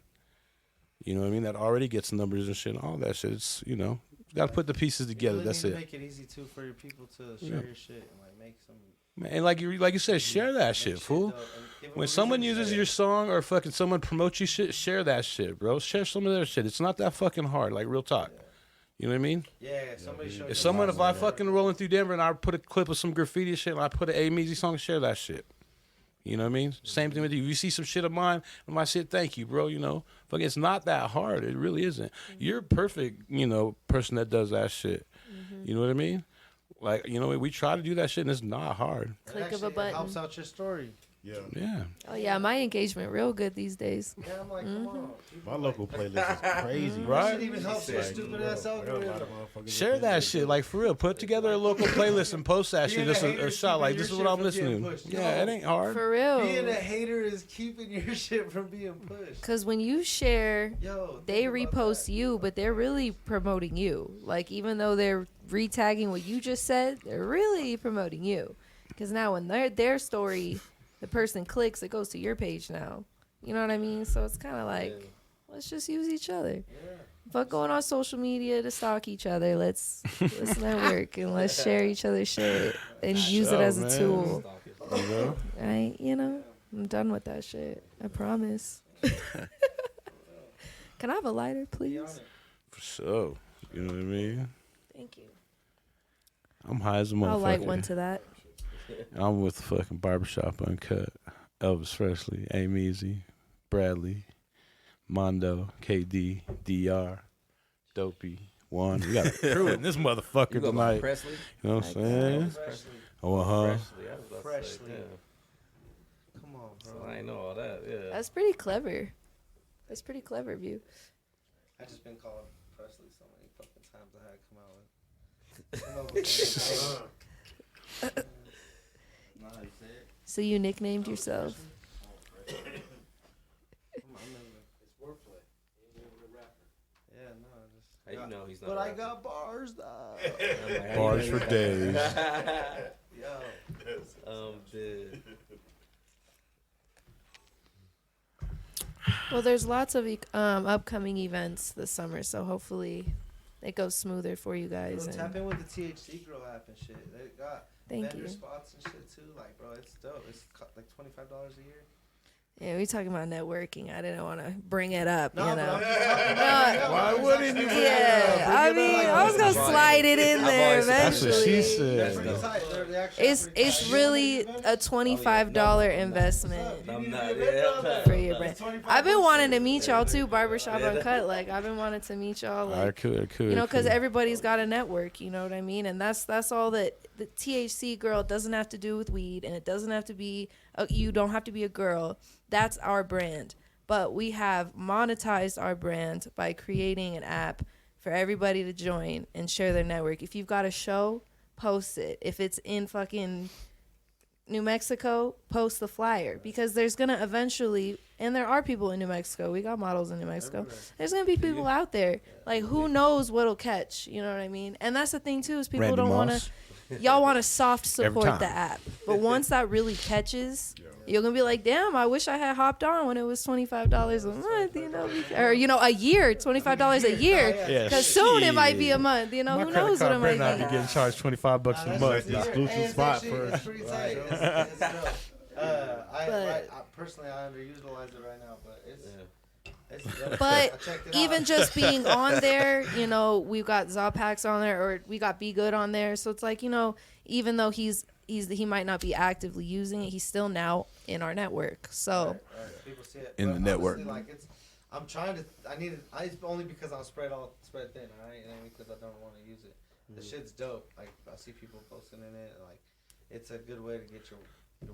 You know what I mean? That already gets numbers and shit and all that shit. It's, you know, you got to put the pieces together. You That's need it. to make it easy, too, for your people to share your shit and, like, make some... Man, and like you said, share that shit, fool. When someone uses your song or fucking someone promotes your shit, share that shit, bro. Share some of their shit. It's not that fucking hard, like real talk. You know what I mean? Yeah, somebody showed If I fucking rolling through Denver and I put a clip of some graffiti shit and I put an AMeazy song, share that shit. You know what I mean? Same thing with you. If you see some shit of mine, and my shit, thank you, bro. You know, fucking, it's not that hard. It really isn't. You're a perfect, you know, person that does that shit. You know what I mean? Like, you know, we try to do that shit, and it's not hard. Click of a button. It helps out your story. Yeah. Oh yeah, my engagement real good these days. Yeah, I'm like, come on. My local playlist is crazy, Right? It even helps your stupid ass algorithm. Share that shit, like for real. Put together a local playlist and post that shit. Just a shot, like this is what I'm listening to. Yeah, it ain't hard. For real. Being a hater is keeping your shit from being pushed. Because when you share, they think about repost that. you, but they're really promoting you. Like, even though they're retagging what you just said, they're really promoting you. Because now when their story, the person clicks, it goes to your page now. You know what I mean? So it's kind of like, let's just use each other. Fuck going on social media to stalk each other. Let's network and let's share each other's shit and use it as a tool. You know? Right? You know? I'm done with that shit. I promise. Can I have a lighter, please? For sure. You know what I mean? Thank you. I'm high as a motherfucker. I'll light one to that. I'm with fucking Barbershop Uncut, Elvis Freshleee, AMeazy, Bradleigh, Mando, KD, DR, Dopey, One. We got a crew in this motherfucker tonight. Presley? You know what I'm saying? Oh, Freshleee. I was about to say, Freshleee. yeah. Come on, bro. So I ain't know all that. Yeah. That's pretty clever. That's pretty clever of you. I just been called Presley so many fucking times I had to come out with. So you nicknamed yourself. It's wordplay. Yeah, no, How you know he's not but rapping? I got bars though. I'm like, how Bars you know for he days. Yo, dude. Well, there's lots of upcoming events this summer, so hopefully it goes smoother for you guys. bro, tap And in with the THC Girl app and shit. They got Thank vendor you. spots and shit too. Like, bro, it's dope. It's like $25 a year. yeah, we talking about networking. I didn't want to bring it up, No, you but know. I'm just talking about Why wouldn't you? Yeah, I mean, I was gonna slide it in there That's what she eventually. That's said. pretty tight. They're actually It's pretty it's tight. really a $25 investment I'm not. Yeah. for your brand. I've been wanting to meet y'all too, Barbershop Uncut. Like I've been wanting to meet y'all. All right, Like cool. you know, because everybody's got a network. You know what I mean? And that's all that the THC Girl doesn't have to do with weed, and it doesn't have to be. You don't have to be a girl. That's our brand. But we have monetized our brand by creating an app for everybody to join and share their network. If you've got a show, post it. If it's in fucking New Mexico, post the flyer. Because there's going to eventually, and there are people in New Mexico. We got models in New Mexico. There's going to be people out there. Like, who knows what'll catch? You know what I mean? And that's the thing, too, is people Randy don't want Moss. to. Y'all want to soft support time. the app. But once that really catches, you're going to be like, damn, I wish I had hopped on when it was $25 a month, you know, or, you know, a year, $25 a year. Yeah, Because soon it might be a shit. month, you know, My who credit knows what it card better might not be. be getting charged $25 a month. the exclusive Hey, it's spot actually- for- It's pretty tight. It's dope. I personally, I underutilize it right now, but it's dope. But I checked it even out. just being on there, you know, we've got Zopax on there, or we got Be Good on there. So it's like, you know, even though he might not be actively using it, he's still now in our network. So Right. People see it. In But the network. honestly, like I'm trying to. It's only because I'm spread thin. All right, and because I don't want to use it. The shit's dope. Like I see people posting in it. Like it's a good way to get your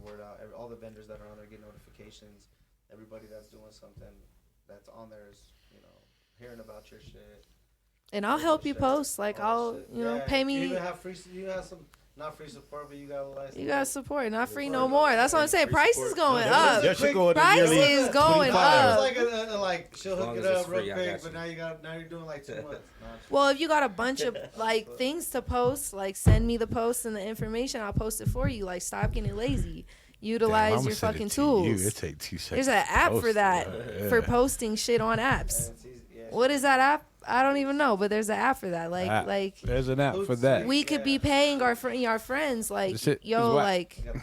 word out. All the vendors that are on there get notifications. Everybody that's doing something that's on there is, you know, hearing about your shit. and I'll help you post. Like I'll, you know, Yeah, pay You me. even have free. You have some. Not free support, but you got a license. You got support, not free no more. That's what I'm saying. Price is going up. That should go Price is going up. It's like she'll As long hook it as it's up real free, I quick, got but now you're doing like 2 months. Well, if you got a bunch of like things to post, like send me the posts and the information, I'll post it for you. Like stop getting lazy. Utilize your fucking tools. It take 2 seconds. There's an app for that, for posting shit on apps. What is that app? I don't even know, but there's an app for that. Like there's an app for that. we could be paying our friends, like, shit is yo, whack. like,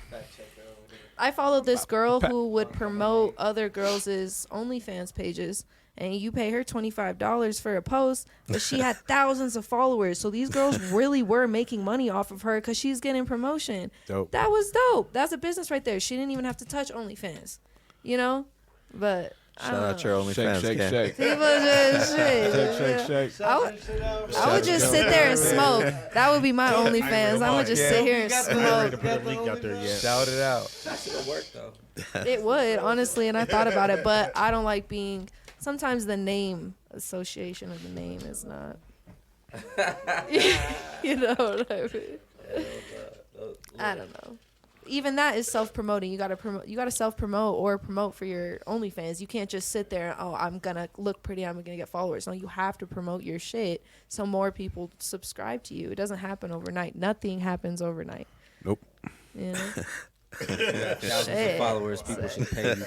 I followed this girl who would promote other girls' OnlyFans pages, and you pay her $25 for a post, but she had thousands of followers. So these girls really were making money off of her because she's getting promotion. Dope. That was dope. That's a business right there. She didn't even have to touch OnlyFans, you know? But Shout out your OnlyFans. Shake, Ken. shake, shake. people just Shake. I would just sit there and smoke. That would be my OnlyFans. I would just sit here and smoke. To put a link out there yet. Shout it out. That should have worked though. It would, honestly, and I thought about it, but I don't like being. Sometimes the name association of the name is not. You know what I mean? I don't know. Even that is self-promoting. You gotta promote. You gotta self-promote or promote for your OnlyFans. You can't just sit there. Oh, I'm gonna look pretty. I'm gonna get followers. No, you have to promote your shit so more people subscribe to you. It doesn't happen overnight. Nothing happens overnight. Nope. You know? Thousands of followers, people should pay you.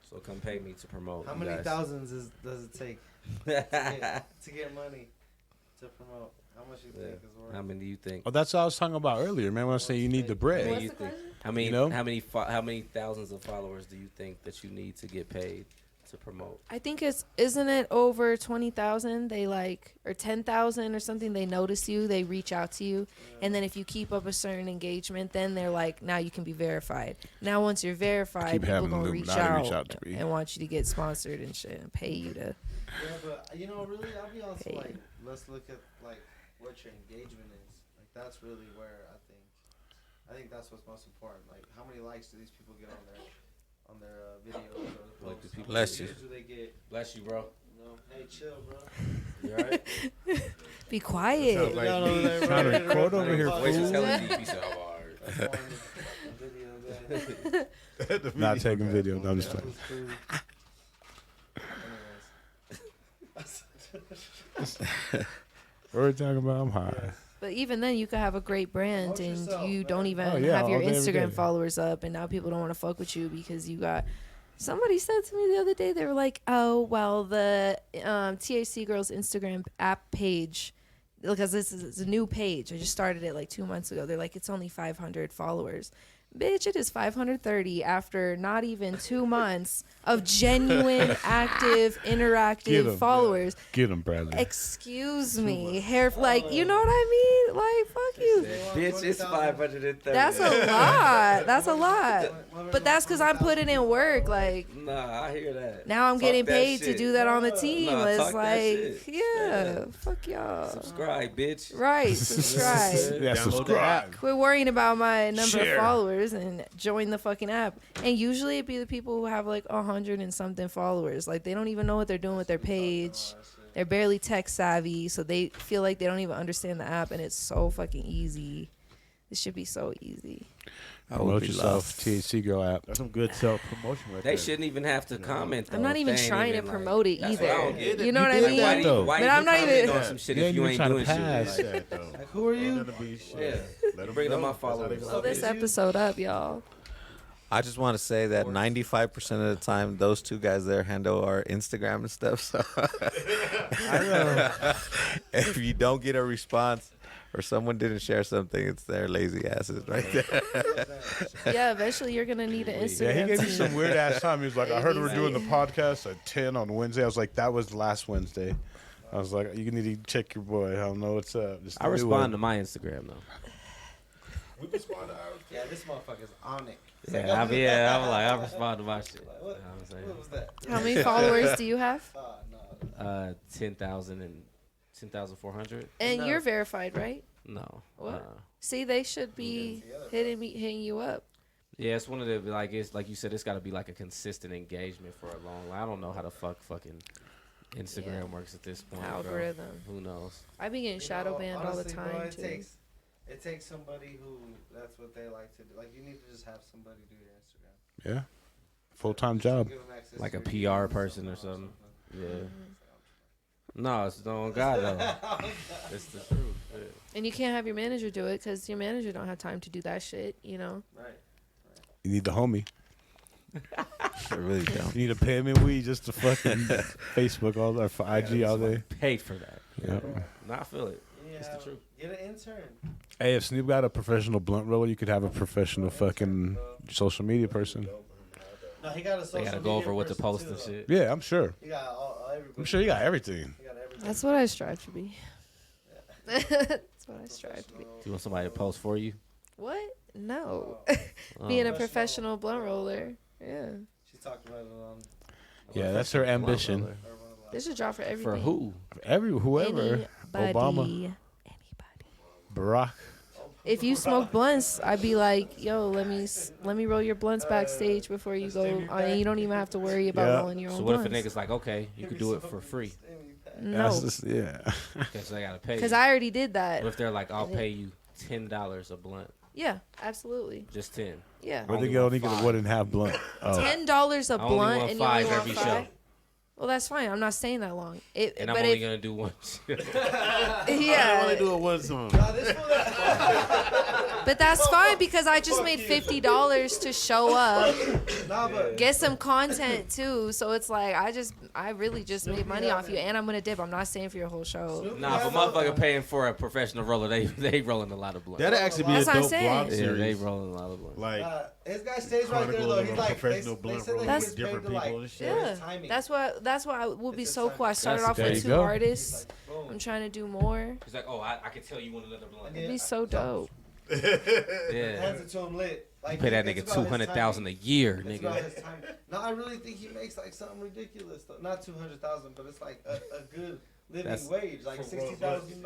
So come pay me to promote. How you many guys. thousands does it take to get money to promote? How much you think is worth? How many do you think? Oh, that's what I was talking about earlier, man. When I was saying you need the How bread. many you think? How many? You know? How many thousands of followers do you think that you need to get paid to promote? I think isn't it over 20,000? They like, or 10,000 or something. They notice you, they reach out to you, and then if you keep up a certain engagement, then they're like, now you can be verified. Now once you're verified, Keep people having gonna Illuminati reach out to me. and want you to get sponsored and shit and pay you to. Yeah, but you know, really, I'll be honest. Hey. Like, let's look at like what your engagement is. Like, that's really where I think that's what's most important. Like, how many likes do these people get on their videos or Like, posts? do people- How many Bless you. views do they get? Bless you, bro. No, hey, chill, bro. You alright? Be quiet. Sounds like me. Trying to record over here, Voice is fool. hella deep. He said, "Oh, alright." Video, guys. Not taking video. No, I'm just That playing. was cool. What are we talking about? I'm high. But even then, you could have a great brand Promote and yourself, you man. don't even Oh, yeah, have your all day, every Instagram day. followers up, and now people don't want to fuck with you because you got. Somebody said to me the other day, they were like, "Oh, well, the THC Girls Instagram app page, because this is a new page. I just started it like 2 months ago. They're like, it's only 500 followers." Bitch, it is 530 after not even 2 months of genuine, active, Get 'em. interactive followers. Get him, Bradley. Excuse me, hair, like, you know what I mean? Like, fuck you. Bitch, it's 530. That's a lot. That's a lot. But that's because I'm putting in work. Like, Nah, I hear that. now I'm Talk getting that paid to shit. do that on the team. Nah, It's talk that like, shit. yeah, fuck y'all. Subscribe, bitch. Right, subscribe. Yeah, subscribe. Quit worrying about my number Share. of followers and join the fucking app. And usually it'd be the people who have like 100 and something followers. Like, they don't even know what they're doing with their page. They're barely tech savvy, so they feel like they don't even understand the app, and it's so fucking easy. It should be so easy. I would Promote be yourself. lost. THC Girl app. That's some good self promotion right there. They shouldn't even have to comment. I'm though, not if even they ain't trying to even, like- promote it That's what I either. don't get it. You know what I did mean? that, Why do though. you, why But you I'm not comment even- on some shit Yeah, if you you ain't trying to doing pass. shit? Like that, though. Like, who are you? Gonna be shit. Yeah. Let 'em Bring them know. my That's how they followers. gonna Blow this be. episode up, y'all. I just want to say that 95% of the time, those two guys there handle our Instagram and stuff. So if you don't get a response or someone didn't share something, it's their lazy asses right there. Yeah, eventually you're gonna need an Instagram. Yeah, he gave me team. some weird ass time. He was like, I heard we're ABC. doing the podcast at 10 on Wednesday. I was like, that was last Wednesday. I was like, you need to check your boy. I don't know what's up. Just I respond to my Instagram though. We respond to ours. Yeah, this motherfucker's on it. Yeah, I respond to my shit. You know What, what I'm what was that? How many followers do you have? No. 10,000 and 10,400. And No. you're verified, right? No. What? See, they should be hitting you up. Yeah, it's one of the it's like you said, it's got to be like a consistent engagement for a long. I don't know how to fucking Instagram works at this point. Algorithm. Bro. Who knows? I be getting shadow banned all the honestly, time bro, too. It takes somebody who that's what they like to do. Like you need to just have somebody do your Instagram. Yeah. Full-time job. Give them access Like to a your PR person or something. Yeah. Mm-hmm. No, it's no God though. It's the truth. Yeah. And you can't have your manager do it because your manager don't have time to do that shit. You know. Right. You need the homie. I really don't. You need to pay him in weed just to fucking Facebook all day, for IG all day. Paid for that. Yeah. No, I feel it. Yeah, It's the truth. get an intern. Hey, if Snoop got a professional blunt roller, you could have a professional fucking social media person. No, he got a social They gotta go media over what to person post too, and though. shit. Yeah, I'm sure. He got everybody. I'm sure you got everything. He got everything. That's what I strive to be. That's what I strive to be. You want somebody to post for you? What? No. Oh. Being a professional blunt roller. Yeah. She talked about it on. Yeah, that's her ambition. her one of the last- There's a job for everything. For who? Whoever. Anybody. Obama. Anybody. Barack. If you smoke blunts, I'd be like, yo, let me roll your blunts backstage before you go. And you don't even have to worry about Yeah. rolling your own So what if a blunts. nigga's like, okay, you could do it for free? No, That's just, yeah. Because they gotta pay. because you. I already did that. What if they're like, I'll pay you $10 a blunt, Yeah, absolutely. just 10. Yeah. Where they only get want only get a five. one and a half blunt. Oh. $10 a I only blunt want and you only 5 want every 5? show, Well, that's fine. I'm not staying that long. and I'm but only if, gonna do one. I yeah, only do it one song. Nah, this fool that- but that's fine because I just made $50 to show up, Nah, but get some content too. So it's like I really just made money off you, and I'm gonna dip. I'm not staying for your whole show. Snoop Nah, has but motherfucker paying for a professional roller, they rolling a lot of blunt. That'd actually be That's a what I'm dope saying. blog Yeah, they series. rolling a lot of blunt. Like His guy stays right there Chronicle though. of He's a like professional they blunt said roller that he with was different paid to, people like, and shit. share Yeah, his timing. that's why it would be It's so a cool. I started That's- off there with you 2 go. artists. Boom. I'm trying to do more. He's like, oh, I can tell you want another blunt. It'd be so dope. Yeah, Hands it to him lit. Like, pay that it's nigga about his 200,000 a timing. year, It's about nigga. his timing. No, I really think he makes like something ridiculous though. Not 200,000, but it's like a good living That's- wage, like $60,000.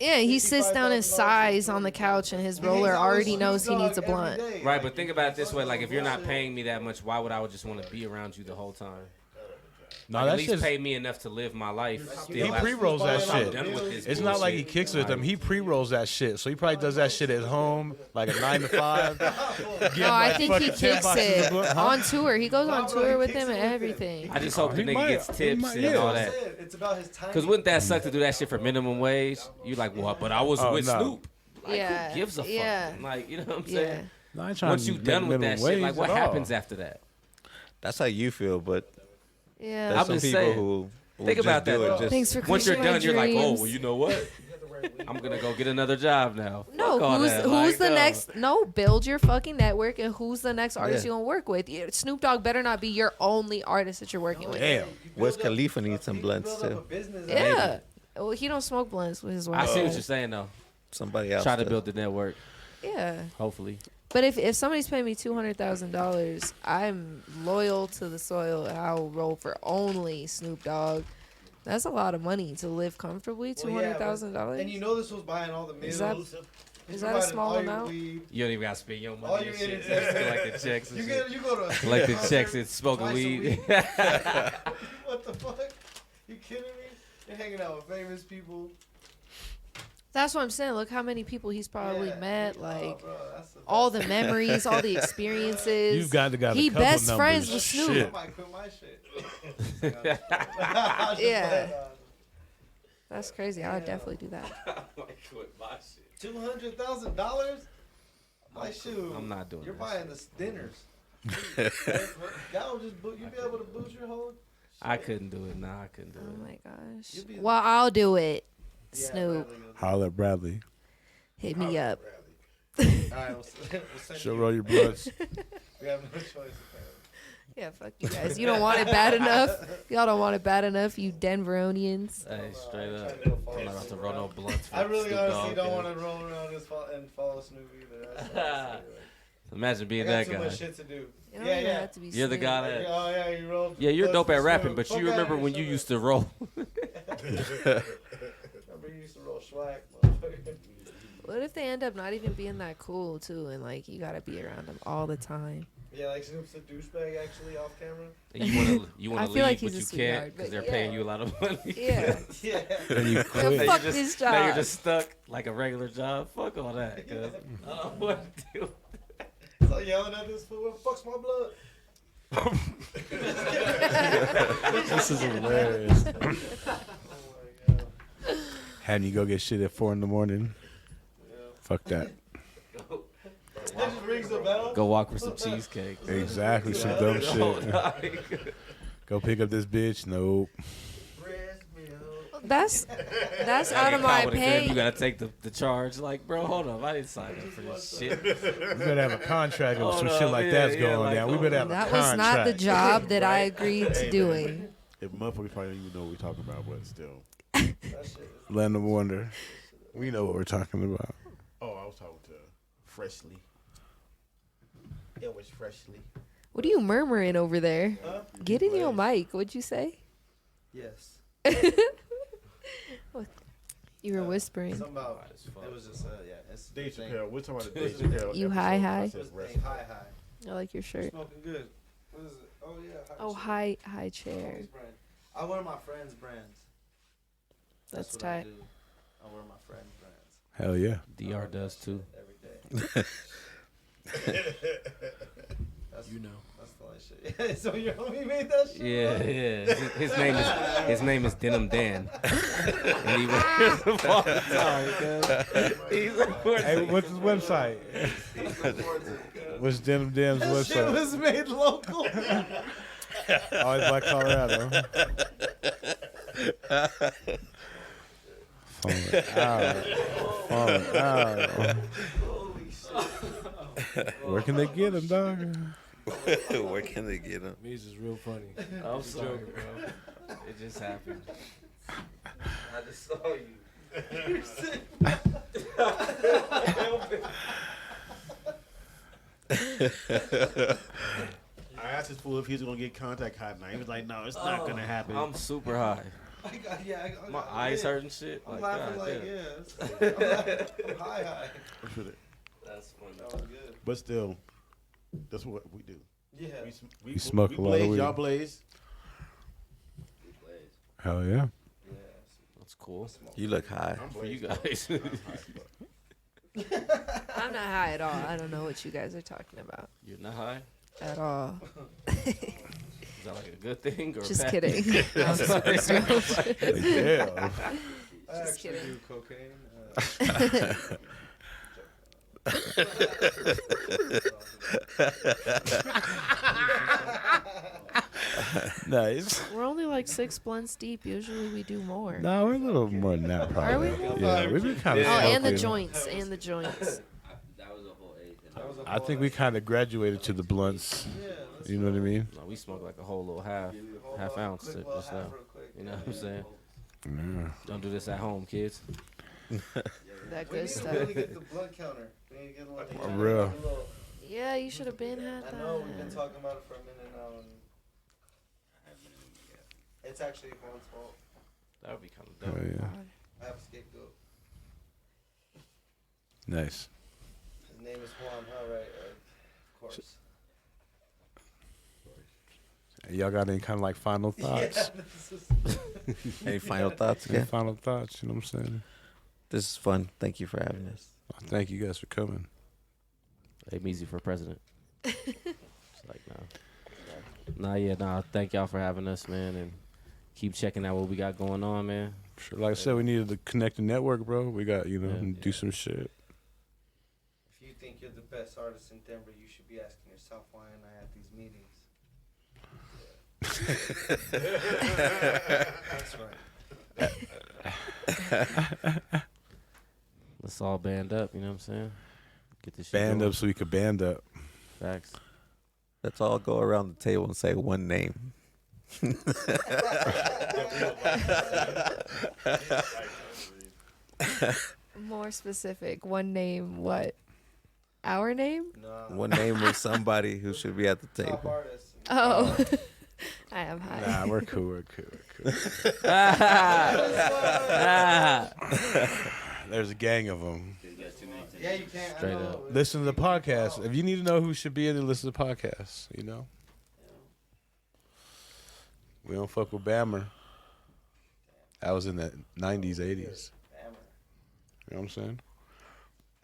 Yeah, he sits down and sighs on the couch, and his roller already knows he needs a blunt. Right, but think about it this way: like, if you're not paying me that much, why would I just want to be around you the whole time? No, Like, at that's least just. pay me enough to live my life. Still He after- pre-rolls that after I'm shit. done with this It's not like he bullshit. kicks with them. He pre-rolls that shit. So he probably does that shit at home, like a 9 to 5. No, I think he kicks it on tour. He goes on Nah, bro, tour he with kicks him and it with everything. I just hope the He nigga might- gets he tips might- and yeah. all That's that. it. It's about his timing. Because wouldn't that suck to do that shit for minimum wage? You like, well, but I was Oh, with no. Snoop. Like, Yeah, who gives a fuck? yeah. Like, you know what I'm Yeah. saying? No, I ain't trying Once to you make done with that minimum shit, like, wage what at all. happens after that? That's how you feel, but Yeah. there's I'm some just people saying. who will Think just about do that, it though. just Thanks for Once you're crushing my done, you're like, oh, dreams. well, you know what? I'm gonna go get another job now. No, Fuck all who's that. who's Like, the no. next? No, build your fucking network, and who's the next artist Yeah. you gonna work with? Snoop Dogg better not be your only artist that you're working with. Damn. Wiz Khalifa needs some blunts Build up too. a business. Yeah. Well, he don't smoke blunts with his wife. I see what you're saying though. Somebody else. Try to does. build the network. Yeah. Hopefully. But if somebody's paying me $200,000, I'm loyal to the soil, and I'll roll for only Snoop Dogg. That's a lot of money to live comfortably. $200,000. And you know this was buying all the meals. Is that- Is that a small amount? You don't even gotta spend your All money your and shit. entertainment. Collect the checks and You shit. go to Collect the checks and smoking twice a weed. week. What the fuck? You kidding me? You're hanging out with famous people. That's what I'm saying. Look how many people he's probably Yeah. met. Oh, Like bro, that's the all best. the memories, all the experiences. You've got a He couple best numbers. friends with Snoop. I Shit. might quit my shit. Yeah. That's crazy. I would definitely do that. $200,000. My shoe. I'm not doing You're this. buying the dinners. That would just boot. You be able to boot your whole. I couldn't do it. Nah, I couldn't do Oh it. my gosh. You'll be- Well, I'll do it. Yeah, Snoop, Bradley will do Holler at Bradley. hit me up. it. All right, we'll send She'll you. roll your blunts. We have no choice. apparently. Yeah, fuck you guys. You don't want it bad enough. Y'all don't want it bad enough, you Denveronians. Hey, straight I'm up. trying to go follow I'm not about to Snoop, roll bro. no blunts for I really Snoop honestly Dogg, don't yeah. want to roll around and follow Snoop either. That's what I'm saying. Imagine I being got that too guy. much shit to do. You don't Yeah, even yeah. have to be You're the Snoop. guy that. Oh yeah, you rolled. Yeah, you're dope at Snoop. rapping, but Fuck you remember outta when here, you shut used to roll. Remember you used to roll swag, motherfucker. What if they end up not even being that cool too, and like you gotta be around them all the time? Yeah, like Snoop's a douchebag actually off camera. You want I to feel leave, like but he's a you sweetheart, can't because but they're paying you a lot of money. Yeah. Yeah. And you Yeah, quit. fuck just, this Now you're job. just stuck like a regular job. Fuck all that. Cause I don't know what to do. So yelling at this fool, fucks my blood. This is hilarious. Oh my god. Having you go get shit at 4 a.m. Fuck that. That just rings a bell. Go walk for some cheesecake. Exactly, some dumb shit. Go pick up this bitch. Nope. Breast milk. That's out of my You pay. gotta take the charge. Like, bro, hold up. I didn't sign up for this shit. We better have a contract or some Hold shit up, like yeah, that's yeah, going like, down. We better have a That contract. was not the job that I agreed to doing. If motherfuckers probably don't even know what we're talking about, but still. That shit is. Let them wonder. We know what we're talking about. Oh, I was talking to Freshleee. It was Freshleee. What are you murmuring over there? Huh? Get in your mic. What'd you say? Yes. You were whispering. Something about it was just yeah. It's Dave thing. Chappelle. We're talking about the Dave Chappelle. You episode. high, I high? said This rest. thing, high. I like your shirt. Smoking good. What is it? Oh yeah. Oh, chair. high chair. Homie's brand. I wear my friend's brands. That's what I tight. do. I wear my friend's brands. Hell yeah. DR does too. Every day. That's, You know. that's the light shit. So your homie made that shit? Yeah. His name is Denim Dan. And he wears them all the time. Cause he supports Hey, it. what's his website? What's Denim Dam's That shit website? was made local. Oh, it's like Colorado. Falling out. Where can they get them, dog? Where can they get them? Me's is real funny. I'm sorry, bro. It just happened. I just saw you. I asked this fool if he was gonna get contact high tonight. He was like, "No, it's not gonna happen." I'm super high. My eyes hurt and shit. I'm Like, laughing God like, damn. yeah. I'm high. That's funny. That was good. But still, that's what we do. Yeah. We smoke a lot of blaze, weed. y'all blaze. Hell yeah. Yeah. That's cool. You look high. I'm For you blazed. guys. I'm not high at all. I don't know what you guys are talking about You're not high? at all. Is that like a good thing or a Just bad kidding. thing? I'm super stoked. Yeah. I Just actually kidding. do cocaine. Nice. We're only like 6 blunts deep. Usually we do more. No, we're a little more than that, probably. Yeah, we've been kind of. Oh, and the joints. And the joints. That was a whole eighth. I think we kind of graduated to the blunts. You know what I mean? No, we smoke like a whole little half ounce just now. You know what I'm saying? Yeah. Don't do this at home, kids. That We good need to stuff. really get the blood counter. We need to get like For real. Yeah, you should have been had I that. know we've been talking about it for a minute now, and it's actually Juan's fault. That would be kind of Oh, dope. yeah. I have a scapegoat. Nice. His name is Juan, huh? Right? Of course. Y'all got any kind of like final thoughts? Any final thoughts? Any Okay. final thoughts? You know what I'm saying? This is fun. Thank you for having us. Thank you guys for coming. AMeazy for president. It's like, nah, thank y'all for having us, man, and keep checking out what we got going on, man. Sure. Like I said, we needed to connect the network, bro. We got, you know, Yeah. do some shit. If you think you're the best artist in Denver, you should be asking yourself, why am I at these meetings? That's right. Let's all band up, you know what I'm saying? Get this shit Band going. up so we could band up. Facts. Let's all go around the table and say one name. More specific. One name. What? Our name? No. One name of somebody who should be at the Top table. artist. Oh. I am high. Nah, we're cool. We're cool. We're cool. There's a gang of them. Did you guys too many times? Yeah, you can. Straight I know. up. Listen to the podcast. If you need to know who should be in there, listen to the podcast. You know. We don't fuck with Bammer. That was in the 90s, 80s. You know what I'm saying?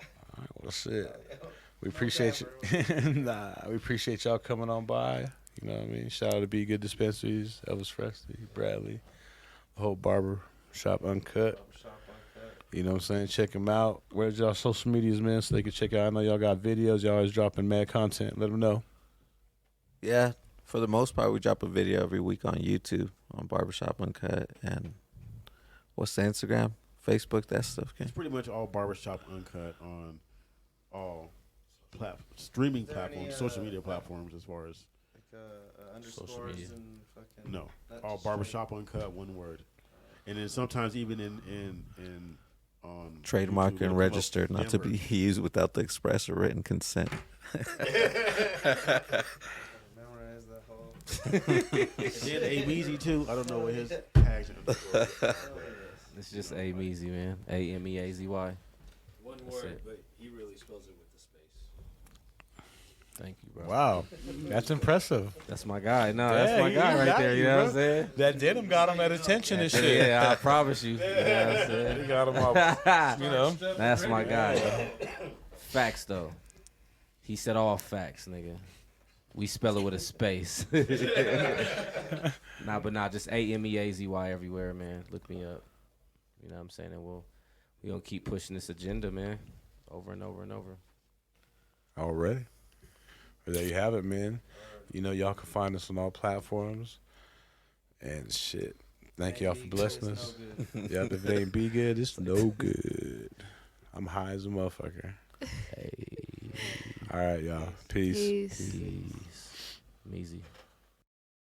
All right, well, shit. We appreciate you. We appreciate y'all coming on by. You know what I mean? Shout out to Be Good Dispensaries, Elvis Freshleee, Bradley, the whole BarberShop Uncut. You know what I'm saying? Check them out. Where's y'all social medias, man, so they can check out? I know y'all got videos. Y'all always dropping mad content. Let them know. Yeah, for the most part, we drop a video every week on YouTube, on Barbershop Uncut. And what's the Instagram? Facebook, that stuff, It's pretty much all Barbershop Uncut on all streaming platforms, social media platforms, as far as Underscores and fucking. no, all Barbershop Uncut, one word. And then sometimes even in on trademark YouTube, and it'll registered, come up not to Denver. be used without the express or written consent. Memorize that whole. Then AMeazy too. I don't know what his tags are. It's just AMeazy, man. AMeazy. One That's word, it. but he really spells it with the space. Thank you, bro. Wow. That's impressive. That's my guy. No, Yeah, that's my he guy right got there. you, You know bro. what I'm saying? That denim got him at attention and shit. Yeah, I promise you. You know what I'm saying? He got him all, you know. That's my guy. Facts, though. He said all facts, nigga. We spell it with a space. Nah, just AMeazy everywhere, man. Look me up. You know what I'm saying? And we gonna keep pushing this agenda, man. Over and over and over. Already. Well, there you have it, man. You know, y'all can find us on all platforms. And shit. Thank y'all for blessing us. Yeah, if it ain't be good, it's no good. I'm high as a motherfucker. Hey. All right, y'all. Peace. Peace. Peace. Measy.